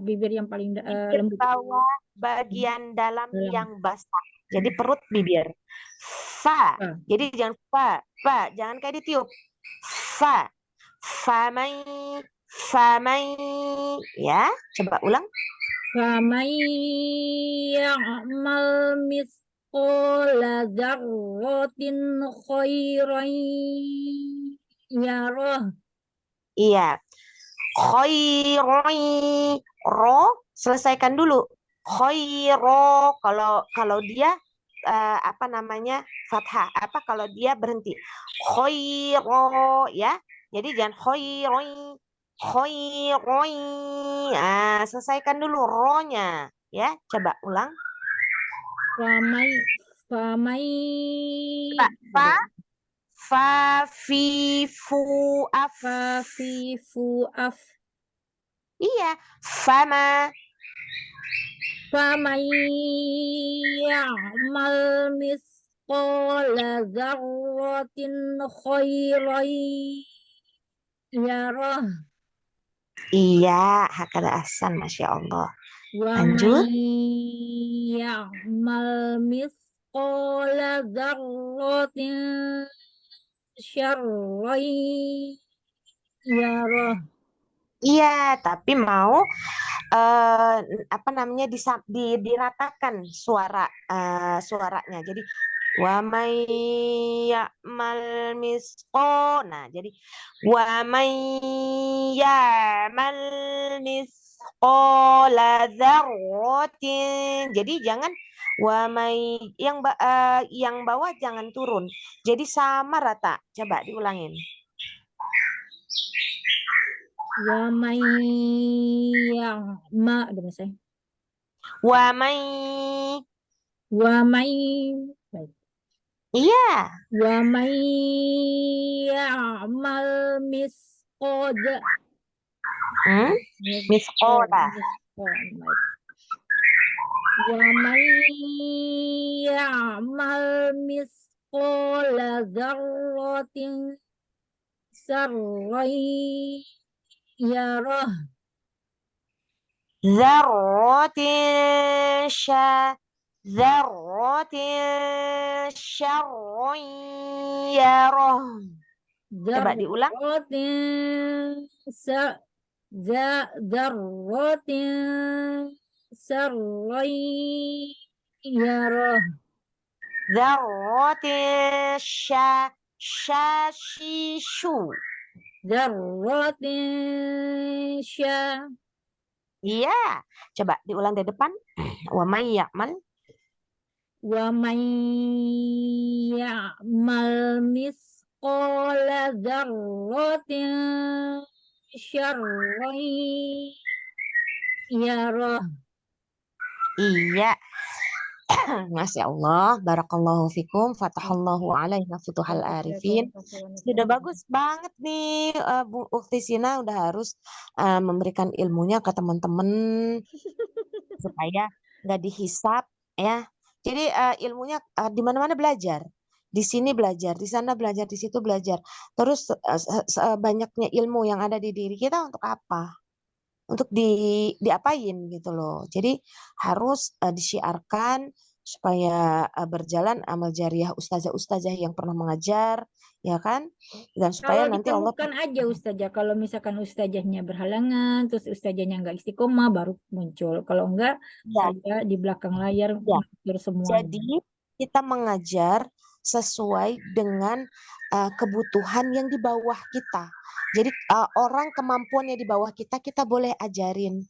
Speaker 3: bibir yang paling lembut.
Speaker 2: Bawah bagian dalam
Speaker 3: Dalam.
Speaker 2: yang basah. Jadi perut bibir. Fa. Jadi jangan fa. Jangan kayak ditiup. Fa. Famai. Ya, coba ulang.
Speaker 3: Ramai ya'mal mithqala dzarratin khairan yarah.
Speaker 2: Iya. Khairan. Selesaikan dulu. Khairo kalau dia fathah, kalau dia berhenti. Khairo ya. Jadi jangan khairoi. Selesaikan dulu ro-nya ya. Coba ulang.
Speaker 3: Ramai
Speaker 2: Fa, fi, fu, af.
Speaker 3: Fa, fi, fu, af.
Speaker 2: Iya. Fama.
Speaker 3: فمن يعمل مثقال ذرة خيرا يره
Speaker 2: Iya, hakada ahsan, Masya Allah.
Speaker 3: ومن
Speaker 2: Lanjut.
Speaker 3: يعمل مثقال ذرة شرا يره.
Speaker 2: Iya, tapi mau apa namanya diratakan suaranya. Jadi wa may ya'mal misqo. Nah, jadi wa may ya'mal misqala dzarratin. Jadi jangan wa may yang bawah jangan turun. Jadi sama rata. Coba diulangin.
Speaker 3: ومن يعمل
Speaker 2: Wa may
Speaker 3: ومن
Speaker 2: iya.
Speaker 3: ومن يعمل مثقال
Speaker 2: Misqola.
Speaker 3: ومن يعمل مثقال ذرة شرا يره.
Speaker 2: Dzarratin dzarratin syarrun yarah. Coba diulang.
Speaker 3: ذرة شرا يره.
Speaker 2: Dzarratin syashishu.
Speaker 3: ذرة
Speaker 2: Iya. Coba diulang dari depan. Wa may ya'mal.
Speaker 3: ومن يعمل مثقال ذرة شرا يره.
Speaker 2: Iya. Masya Allah, barakallahu fikum, fatahallahu alaina futuhal arifin. Sudah bagus banget nih, Bu Ukti Sina udah harus memberikan ilmunya ke teman-teman supaya nggak dihisap ya. Jadi ilmunya di mana-mana belajar. Di sini belajar, di sana belajar, di situ belajar. Terus banyaknya ilmu yang ada di diri kita untuk apa? Untuk diapain gitu loh. Jadi harus disiarkan supaya berjalan amal jariah ustazah-ustazah yang pernah mengajar, ya kan? Dan supaya
Speaker 3: Kalau
Speaker 2: nanti Allah
Speaker 3: ditemukan aja ustazah, kalau misalkan ustazahnya berhalangan, terus ustazahnya nggak istiqomah, baru muncul. Kalau enggak,
Speaker 2: ya,
Speaker 3: saya di belakang layar
Speaker 2: ya.
Speaker 3: ngatur semuanya.
Speaker 2: Jadi kita mengajar sesuai dengan kebutuhan yang di bawah kita. Jadi orang kemampuannya di bawah kita, kita boleh ajarin.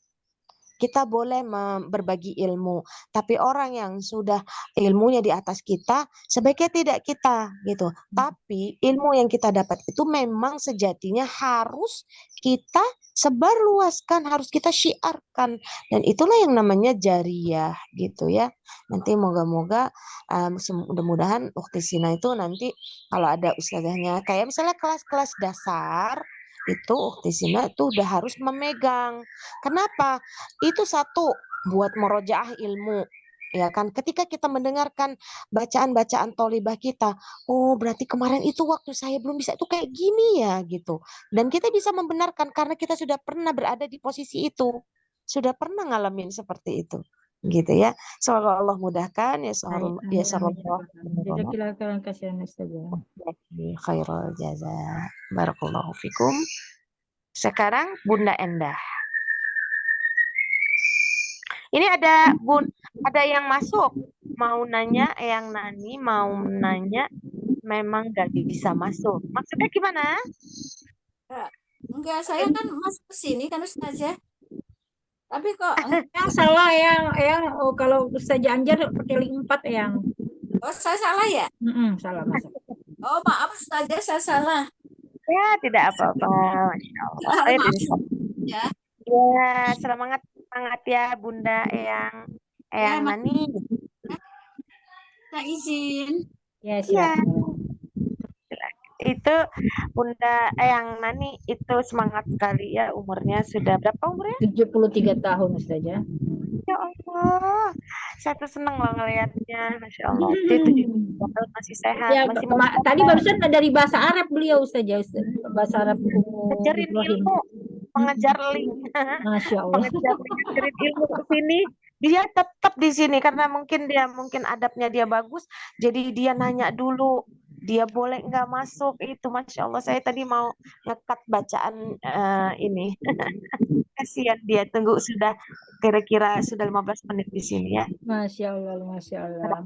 Speaker 2: Kita boleh berbagi ilmu, tapi orang yang sudah ilmunya di atas kita, sebaiknya tidak kita gitu. Tapi ilmu yang kita dapat itu memang sejatinya harus kita sebarluaskan, harus kita syiarkan, dan itulah yang namanya jariyah gitu ya. Nanti moga-moga mudah-mudahan Ukti Sina itu nanti kalau ada ustazahnya kayak misalnya kelas-kelas dasar itu Ukti Sina itu udah harus memegang. Kenapa? Itu satu buat merojaah ilmu, ya kan? Ketika kita mendengarkan bacaan-bacaan tholibah kita, oh berarti kemarin itu waktu saya belum bisa itu kayak gini ya gitu. Dan kita bisa membenarkan karena kita sudah pernah berada di posisi itu, sudah pernah ngalamin seperti itu, gitu ya. Semoga Allah mudahkan ya.
Speaker 3: Jazakillah khairan kasihan ustazah.
Speaker 2: Khairul jaza. Barakallahu fikum. Sekarang Bunda Endah. Ini ada yang masuk mau nanya, yang Nani mau nanya, memang gak bisa masuk. Maksudnya gimana?
Speaker 7: Enggak, saya kan masuk ke sini kan ustazah. Tapi kok
Speaker 3: Yang salah kalau ustazah Anjar pakai link 4 yang.
Speaker 7: oh saya salah ya?
Speaker 3: Salah masuk.
Speaker 7: Oh maaf ustazah, saya salah.
Speaker 2: Ya, tidak apa-apa. Masya Allah.
Speaker 7: Maaf ya.
Speaker 2: Ya, semangat ya Bunda Eyang Nani.
Speaker 7: Saya izin.
Speaker 3: Ya, silakan.
Speaker 2: itu Bunda yang Nani itu semangat sekali ya, umurnya sudah berapa umurnya?
Speaker 3: 73 tahun Ustazah.
Speaker 2: Ya Allah, saya tuh seneng loh ngelihatnya, Masya Allah. Dia 73 tahun masih sehat,
Speaker 3: Ya,
Speaker 2: masih mau
Speaker 3: tadi
Speaker 2: sekolah.
Speaker 3: barusan dari bahasa Arab beliau Ustazah, bahasa Arab
Speaker 2: Ngejarin
Speaker 3: Ibrahim.
Speaker 2: ilmu, mengejar link,
Speaker 3: Masya Allah.
Speaker 2: mengejar link, ngejarin ilmu ke sini. Dia tetap di sini karena mungkin adabnya dia bagus, jadi dia nanya dulu, dia boleh nggak masuk itu, Masya Allah. Saya tadi mau ngekat bacaan ini. Kasihan dia tunggu sudah kira-kira sudah 15 menit di sini ya.
Speaker 3: Masya Allah, Masya Allah.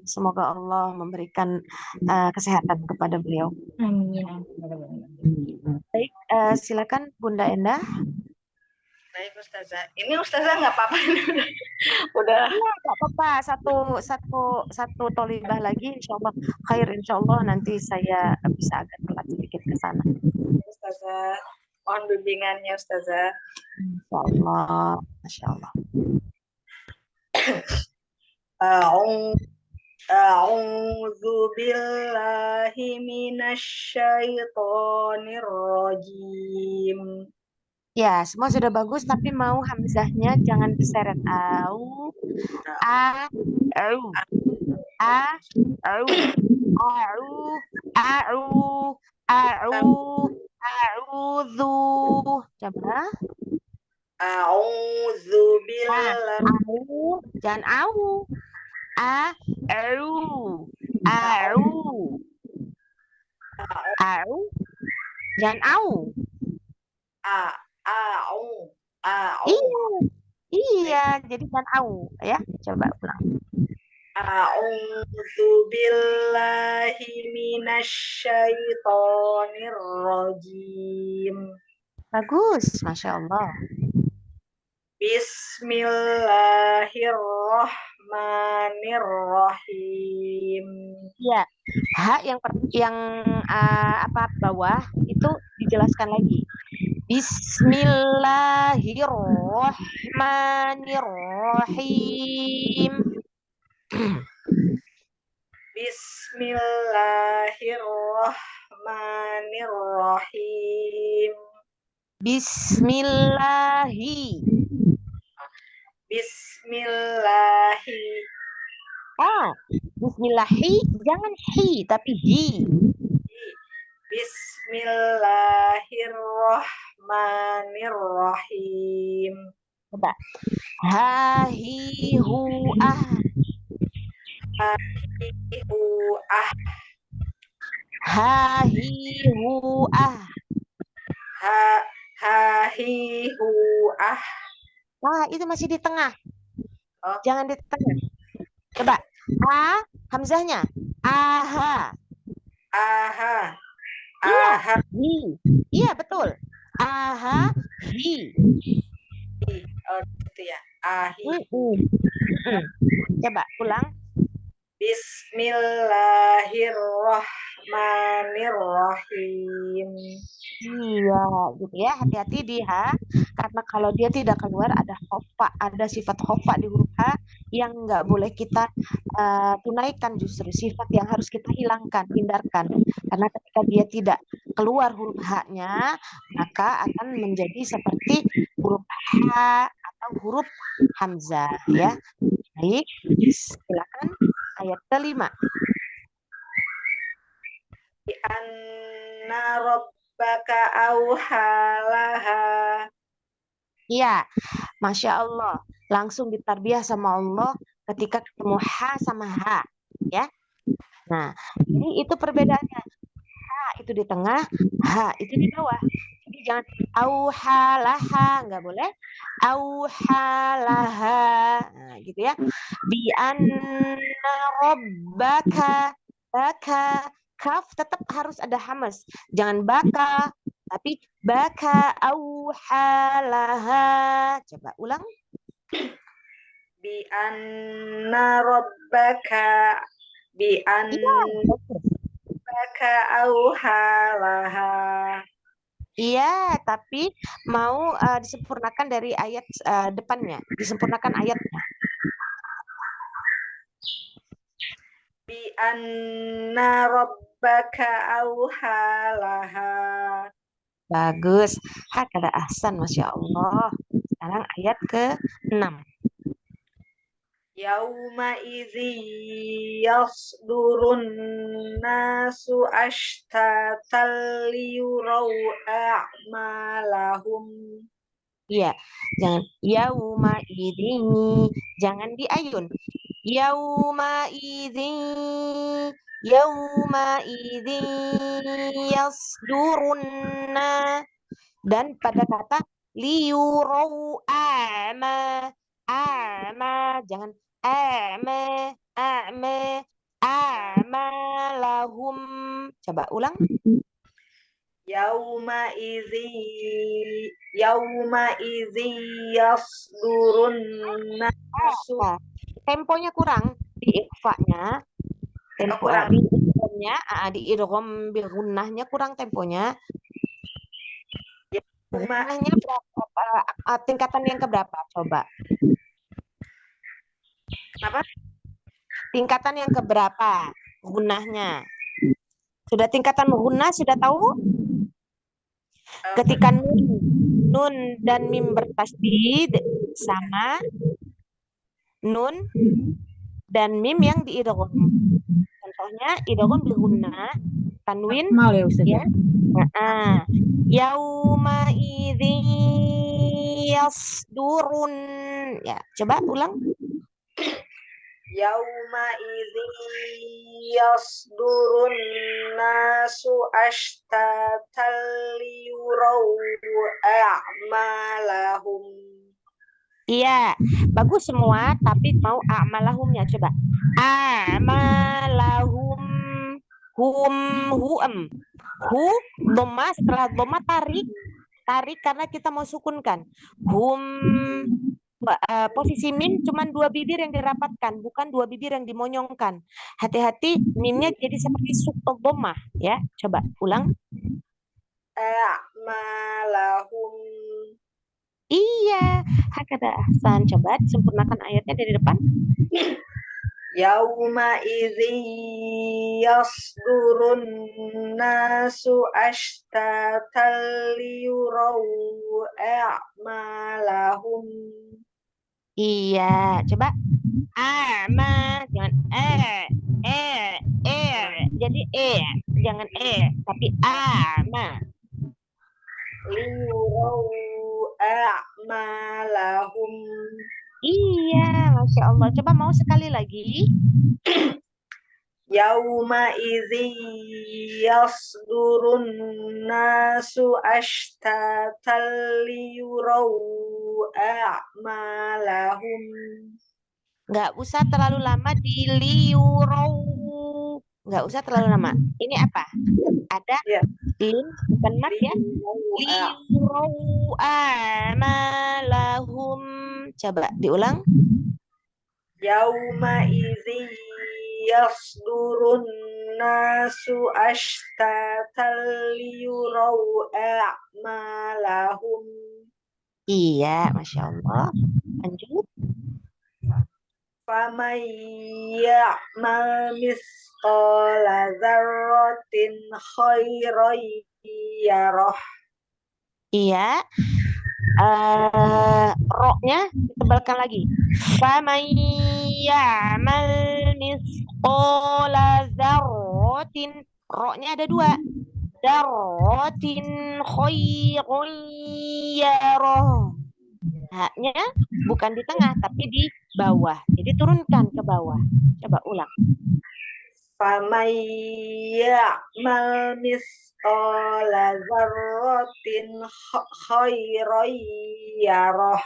Speaker 2: Semoga Allah memberikan kesehatan kepada beliau.
Speaker 3: Amin.
Speaker 2: Baik, silakan Bunda Endah.
Speaker 6: Baik Ustazah. Ini Ustazah nggak apa-apa. Udah.
Speaker 2: Iya, nggak apa-apa. Satu tolibah lagi, insya Allah khair, insya Allah nanti saya bisa agak telat sedikit ke sana.
Speaker 6: Ustazah. Mohon bimbingannya Ustazah.
Speaker 2: Insya Allah, Masya Allah.
Speaker 6: A'udzu billahi minasyaitonir rajim.
Speaker 2: Ya, semua sudah bagus, tapi mau hamzahnya jangan diseret. Au, a, au, a, au, au, a'udzu. Coba.
Speaker 6: A'udzu billahi
Speaker 2: Au, jangan au. A, au, jangan au. Iya, jadi jangan au ya. Coba ulang.
Speaker 6: A'udzu billahi minasyaitonir rajim.
Speaker 2: Bagus, Masya Allah.
Speaker 6: Bismillahirrahmanirrahim.
Speaker 2: Iya, H yang bawah itu dijelaskan lagi. Bismillahirrahmanirrahim.
Speaker 6: Bismillahirrahmanirrahim.
Speaker 2: Bismillahi.
Speaker 6: Bismillahi.
Speaker 2: Bismillahi, jangan hi tapi hi.
Speaker 6: Bismillahirrahmanirrahim.
Speaker 2: Coba. Ha-hi-hu-ah.
Speaker 6: Ha-hi-hu-ah.
Speaker 2: Ha-hi-hu-ah.
Speaker 6: Ha-hi-hu-ah.
Speaker 2: Wah, itu masih di tengah.
Speaker 6: Oh.
Speaker 2: Jangan di tengah. Coba. A, hamzahnya. Aha.
Speaker 6: Aha.
Speaker 2: Iya.
Speaker 6: Aha.
Speaker 2: Hi. Iya, betul. Aha. Hi.
Speaker 6: Oh, gitu ya. Ahi.
Speaker 2: Coba ulang.
Speaker 6: Bismillahirrahmanirrahim.
Speaker 2: Iya, gitu ya. Hati-hati di H, karena kalau dia tidak keluar ada khofa, ada sifat khofa di huruf H yang nggak boleh kita tunaikan, justru sifat yang harus kita hilangkan, hindarkan. Karena ketika dia tidak keluar huruf H-nya, maka akan menjadi seperti huruf H atau huruf hamzah, ya. Baik, silakan ayat ke-5.
Speaker 6: Bi anna rabbaka auhalaha.
Speaker 2: Iya, Masya Allah. Langsung ditarbiyah sama Allah ketika ketemu H sama H. Ya. Nah, ini itu perbedaannya. H itu di tengah, H itu di bawah. Jadi jangan auhalaha, nggak boleh. Auhalaha. Nah, gitu ya. Bi anna rabbaka, baka, kaf tetap harus ada hamas. Jangan baka, tapi baka auhalaha. Coba ulang.
Speaker 6: Bi anna rabbaka auhalaha.
Speaker 2: Iya, tapi mau disempurnakan dari ayat depannya, disempurnakan ayatnya.
Speaker 6: Bi anna rabbaka rabbaka awha laha.
Speaker 2: Bagus. Hakada ahsan, Masya Allah. Sekarang ayat ke-6.
Speaker 6: Yauma idzi yasdurun nasu ashtatan liyuraw a'malahum.
Speaker 2: Iya, jangan yauma idzi, jangan diayun. Yauma idzi, yauma idzi yasdurunna, dan pada kata liyurau jangan amalahum. Coba ulang.
Speaker 6: Yauma idzi yasdurun nasu.
Speaker 2: Temponya kurang di ikhfa-nya. Tempo
Speaker 6: kurang.
Speaker 2: di idghamnya, di idgham bil gunnahnya kurang temponya. Gunnahnya berapa? Tingkatan yang keberapa? Coba.
Speaker 6: Kenapa?
Speaker 2: Tingkatan yang keberapa gunnahnya? Sudah tingkatan gunnah sudah tahu? Ketika nun dan mim bertasdid sama nun dan mim yang diidgham. Contohnya idgham bil gunnah, tanwin
Speaker 3: Akmal ya Ustaz.
Speaker 2: ya. Yauma idzi yasdurun. Ya, coba ulang.
Speaker 6: Yauma idzi yasdurun nasu ashtatan liyuraw a'malahum.
Speaker 2: Iya, bagus semua, tapi mau a'malahumnya coba. A'malahum, huam. Hu, dhamma, setelah dhamma tarik karena kita mau sukunkan. Posisi mim cuma 2 bibir yang dirapatkan, bukan 2 bibir yang dimonyongkan. Hati-hati, mimnya jadi seperti dhamma, ya. Coba ulang.
Speaker 6: A'malahum.
Speaker 2: Iya, hakada ahsan. Coba disempurnakan ayatnya dari depan.
Speaker 6: Yauma idzi yasdurun nasu ashtatan liyuraw a'malahum.
Speaker 2: Iya, coba jangan jadi jangan tapi
Speaker 6: Liyuraw a'malahum.
Speaker 2: Iya, Masya Allah. Coba mau sekali lagi.
Speaker 6: Yauma idzi yasdurun nasu ashtatan liyuraw a'malahum.
Speaker 2: Nggak usah terlalu lama di liyuraw. Nggak usah terlalu lama. Ini apa? Ada lin, bukan mat ya. Liyuraw a'malahum. Coba diulang.
Speaker 6: Yauma idzi yasdurun nasu ashtatan liyuraw a'malahum.
Speaker 2: Iya, Masya Allah. Lanjut.
Speaker 6: Faman ya'mal misqala dzarratin khairan yarah.
Speaker 2: Iya. Roknya ditebalkan lagi. Faman ya'mal misqala dzarratin. Roknya ada 2. Dzarratin khairan yarah. Haknya bukan di tengah tapi di bawah. Jadi turunkan ke bawah. Coba ulang.
Speaker 6: Faman ya'mal misqala dzarratin khairan yarah.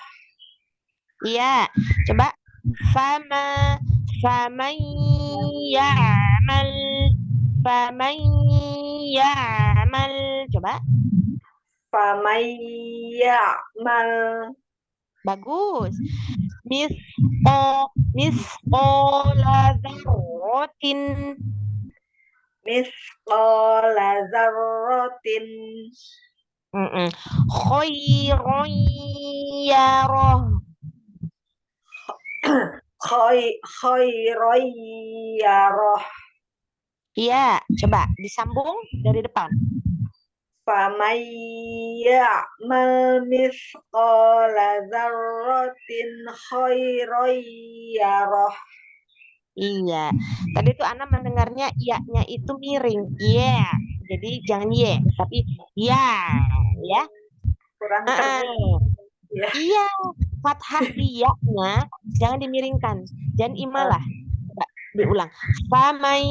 Speaker 2: Iya, coba faman ya'mal coba.
Speaker 6: Faman ya'mal.
Speaker 2: Bagus. Misqala dzarratin.
Speaker 6: Misqala dzarratin
Speaker 2: khairan yarah.
Speaker 6: khairan yarah.
Speaker 2: Iya, coba disambung dari depan.
Speaker 6: فمن يعمل مثقال ذرة خيرا يره.
Speaker 2: Iya. Tadi tuh Ana mendengarnya iya-nya itu miring. Iya. Jadi jangan ye, tapi ya, ya.
Speaker 6: Kurang
Speaker 2: Heeh.
Speaker 6: keras ya.
Speaker 2: Iya, fathah di ya-nya jangan dimiringkan. Jangan imalah. Coba diulang. Famay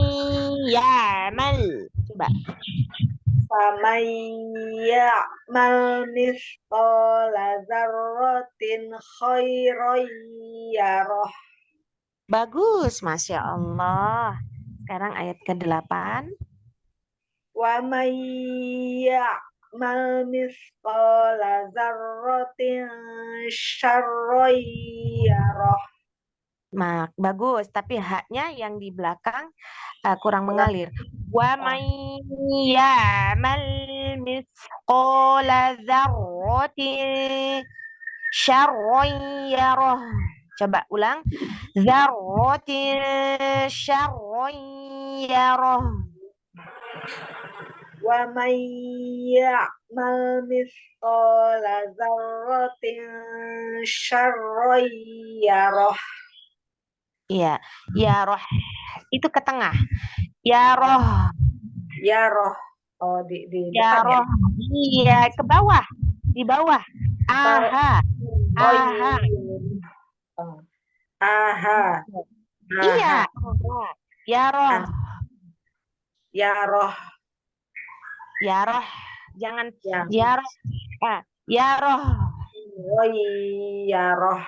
Speaker 2: ya'mal. Coba.
Speaker 6: فمن يعمل مثقال ذرة خيرا يره.
Speaker 2: Bagus, Masya Allah. Sekarang ayat ke-8.
Speaker 6: ومن يعمل مثقال ذرة شرا يره.
Speaker 2: Bagus, tapi haknya yang di belakang kurang mengalir. Wa may ya'mal mithqala dzarratin syarran yarah. Coba ulang. Dzarratin syarran yarah.
Speaker 6: ومن يعمل مثقال ذرة شرا يره.
Speaker 2: Iya, yarah itu ke tengah. Yarah,
Speaker 6: Yaroh. Oh, di depan ya?
Speaker 2: yarah. Iya, ke bawah. Di bawah. Aha.
Speaker 6: Oh iya.
Speaker 2: Aha.
Speaker 6: Oh. Aha.
Speaker 2: Iya.
Speaker 6: Aha.
Speaker 2: Yarah.
Speaker 6: Yaroh.
Speaker 2: Yarah. Jangan
Speaker 6: Ya.
Speaker 2: yarah. Yarah.
Speaker 6: Oh iya, yaroh.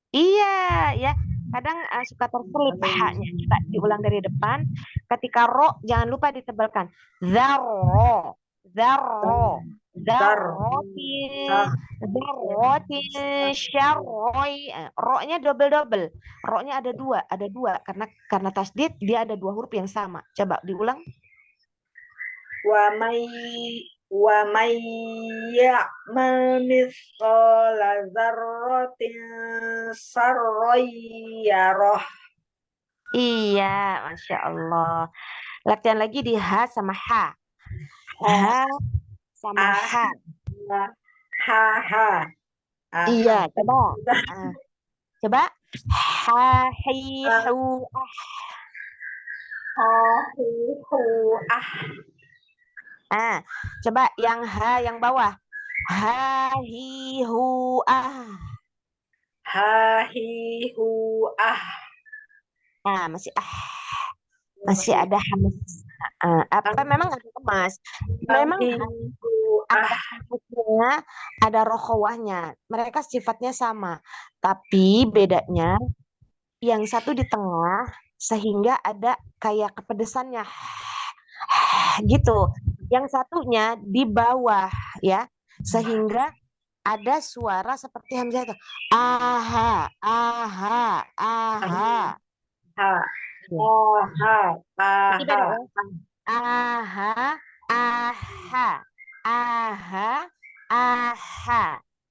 Speaker 2: Iya, ya. Kadang suka terselip haknya. Coba diulang dari depan. Ketika ro, jangan lupa ditebalkan. Zarro. Zarro. Zarrotin. Zarrotin. Syarroi. Ro-nya double-double. Ro-nya ada dua. Ada dua. Karena tasdid, dia ada dua huruf yang sama. Coba diulang.
Speaker 6: Wa may ya'mal mithqala dzarratin sarran yarah.
Speaker 2: Iya, Masya Allah. Latihan lagi di H sama H. H sama H.
Speaker 6: Ha.
Speaker 2: Iya, coba. Coba. Ha, hi, hu, coba yang H yang bawah. Ha, hi, hu,
Speaker 6: Ha, hi, hu,
Speaker 2: masih masih ada hamas. Apa memang ada kemas? Memang ada hamasnya, ada rokhawahnya. Mereka sifatnya sama, tapi bedanya yang satu di tengah sehingga ada kayak kepedesannya gitu. Yang satunya di bawah ya, sehingga ada suara seperti hamzah itu. Aha. Itu beda ya. Aha.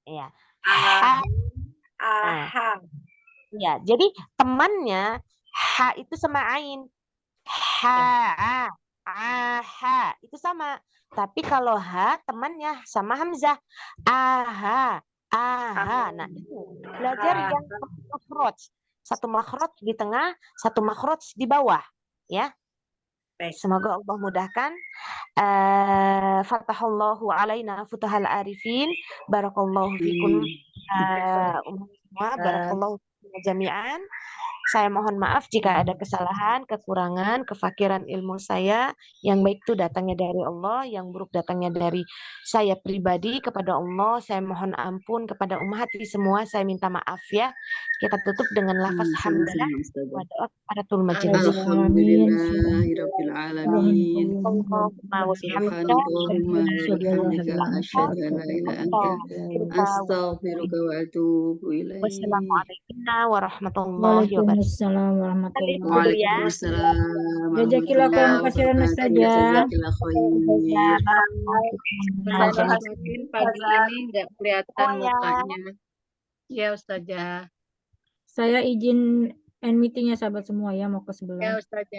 Speaker 2: Ya. Ya, jadi temannya ha itu sama ain. Aha itu sama. Tapi kalau ha temannya sama hamzah. Aha. Nah, itu belajar yang makhraj. Satu makhraj di tengah, satu makhraj di bawah, ya. Semoga Allah mudahkan. Fatahullahu alaina futahal arifin. Barakallahu fikum. Barakallahu jami'an. Saya mohon maaf jika ada kesalahan, kekurangan, kefakiran ilmu saya. Yang baik itu datangnya dari Allah, yang buruk datangnya dari saya pribadi kepada Allah. Saya mohon ampun kepada ummahati semua. Saya minta maaf ya. Kita tutup dengan lafaz hamdalah. Doa kafaratul majelis.
Speaker 4: Alhamdulillahirabbil alamin.
Speaker 2: Allahumma wa bihamdika
Speaker 4: Subhanakallahumma wa bihamdika asyhadu an la ilaha illa anta astaghfiruka wa atubu ilaik.
Speaker 2: Wassalamualaikum warahmatullahi wabarakatuh.
Speaker 3: Waalaikumsalam warahmatullahi wabarakatuh.
Speaker 4: Waalaikumsalam.
Speaker 3: Jazakallah khairan kasiran Ustazah.
Speaker 4: Jazakallah khair.
Speaker 1: Ustazah Hasnuddin pagi ini nggak kelihatan mukanya. Ya Ustazah.
Speaker 3: Saya izin end meetingnya sahabat semua ya, mau ke sebelah.
Speaker 1: Ya Ustazah.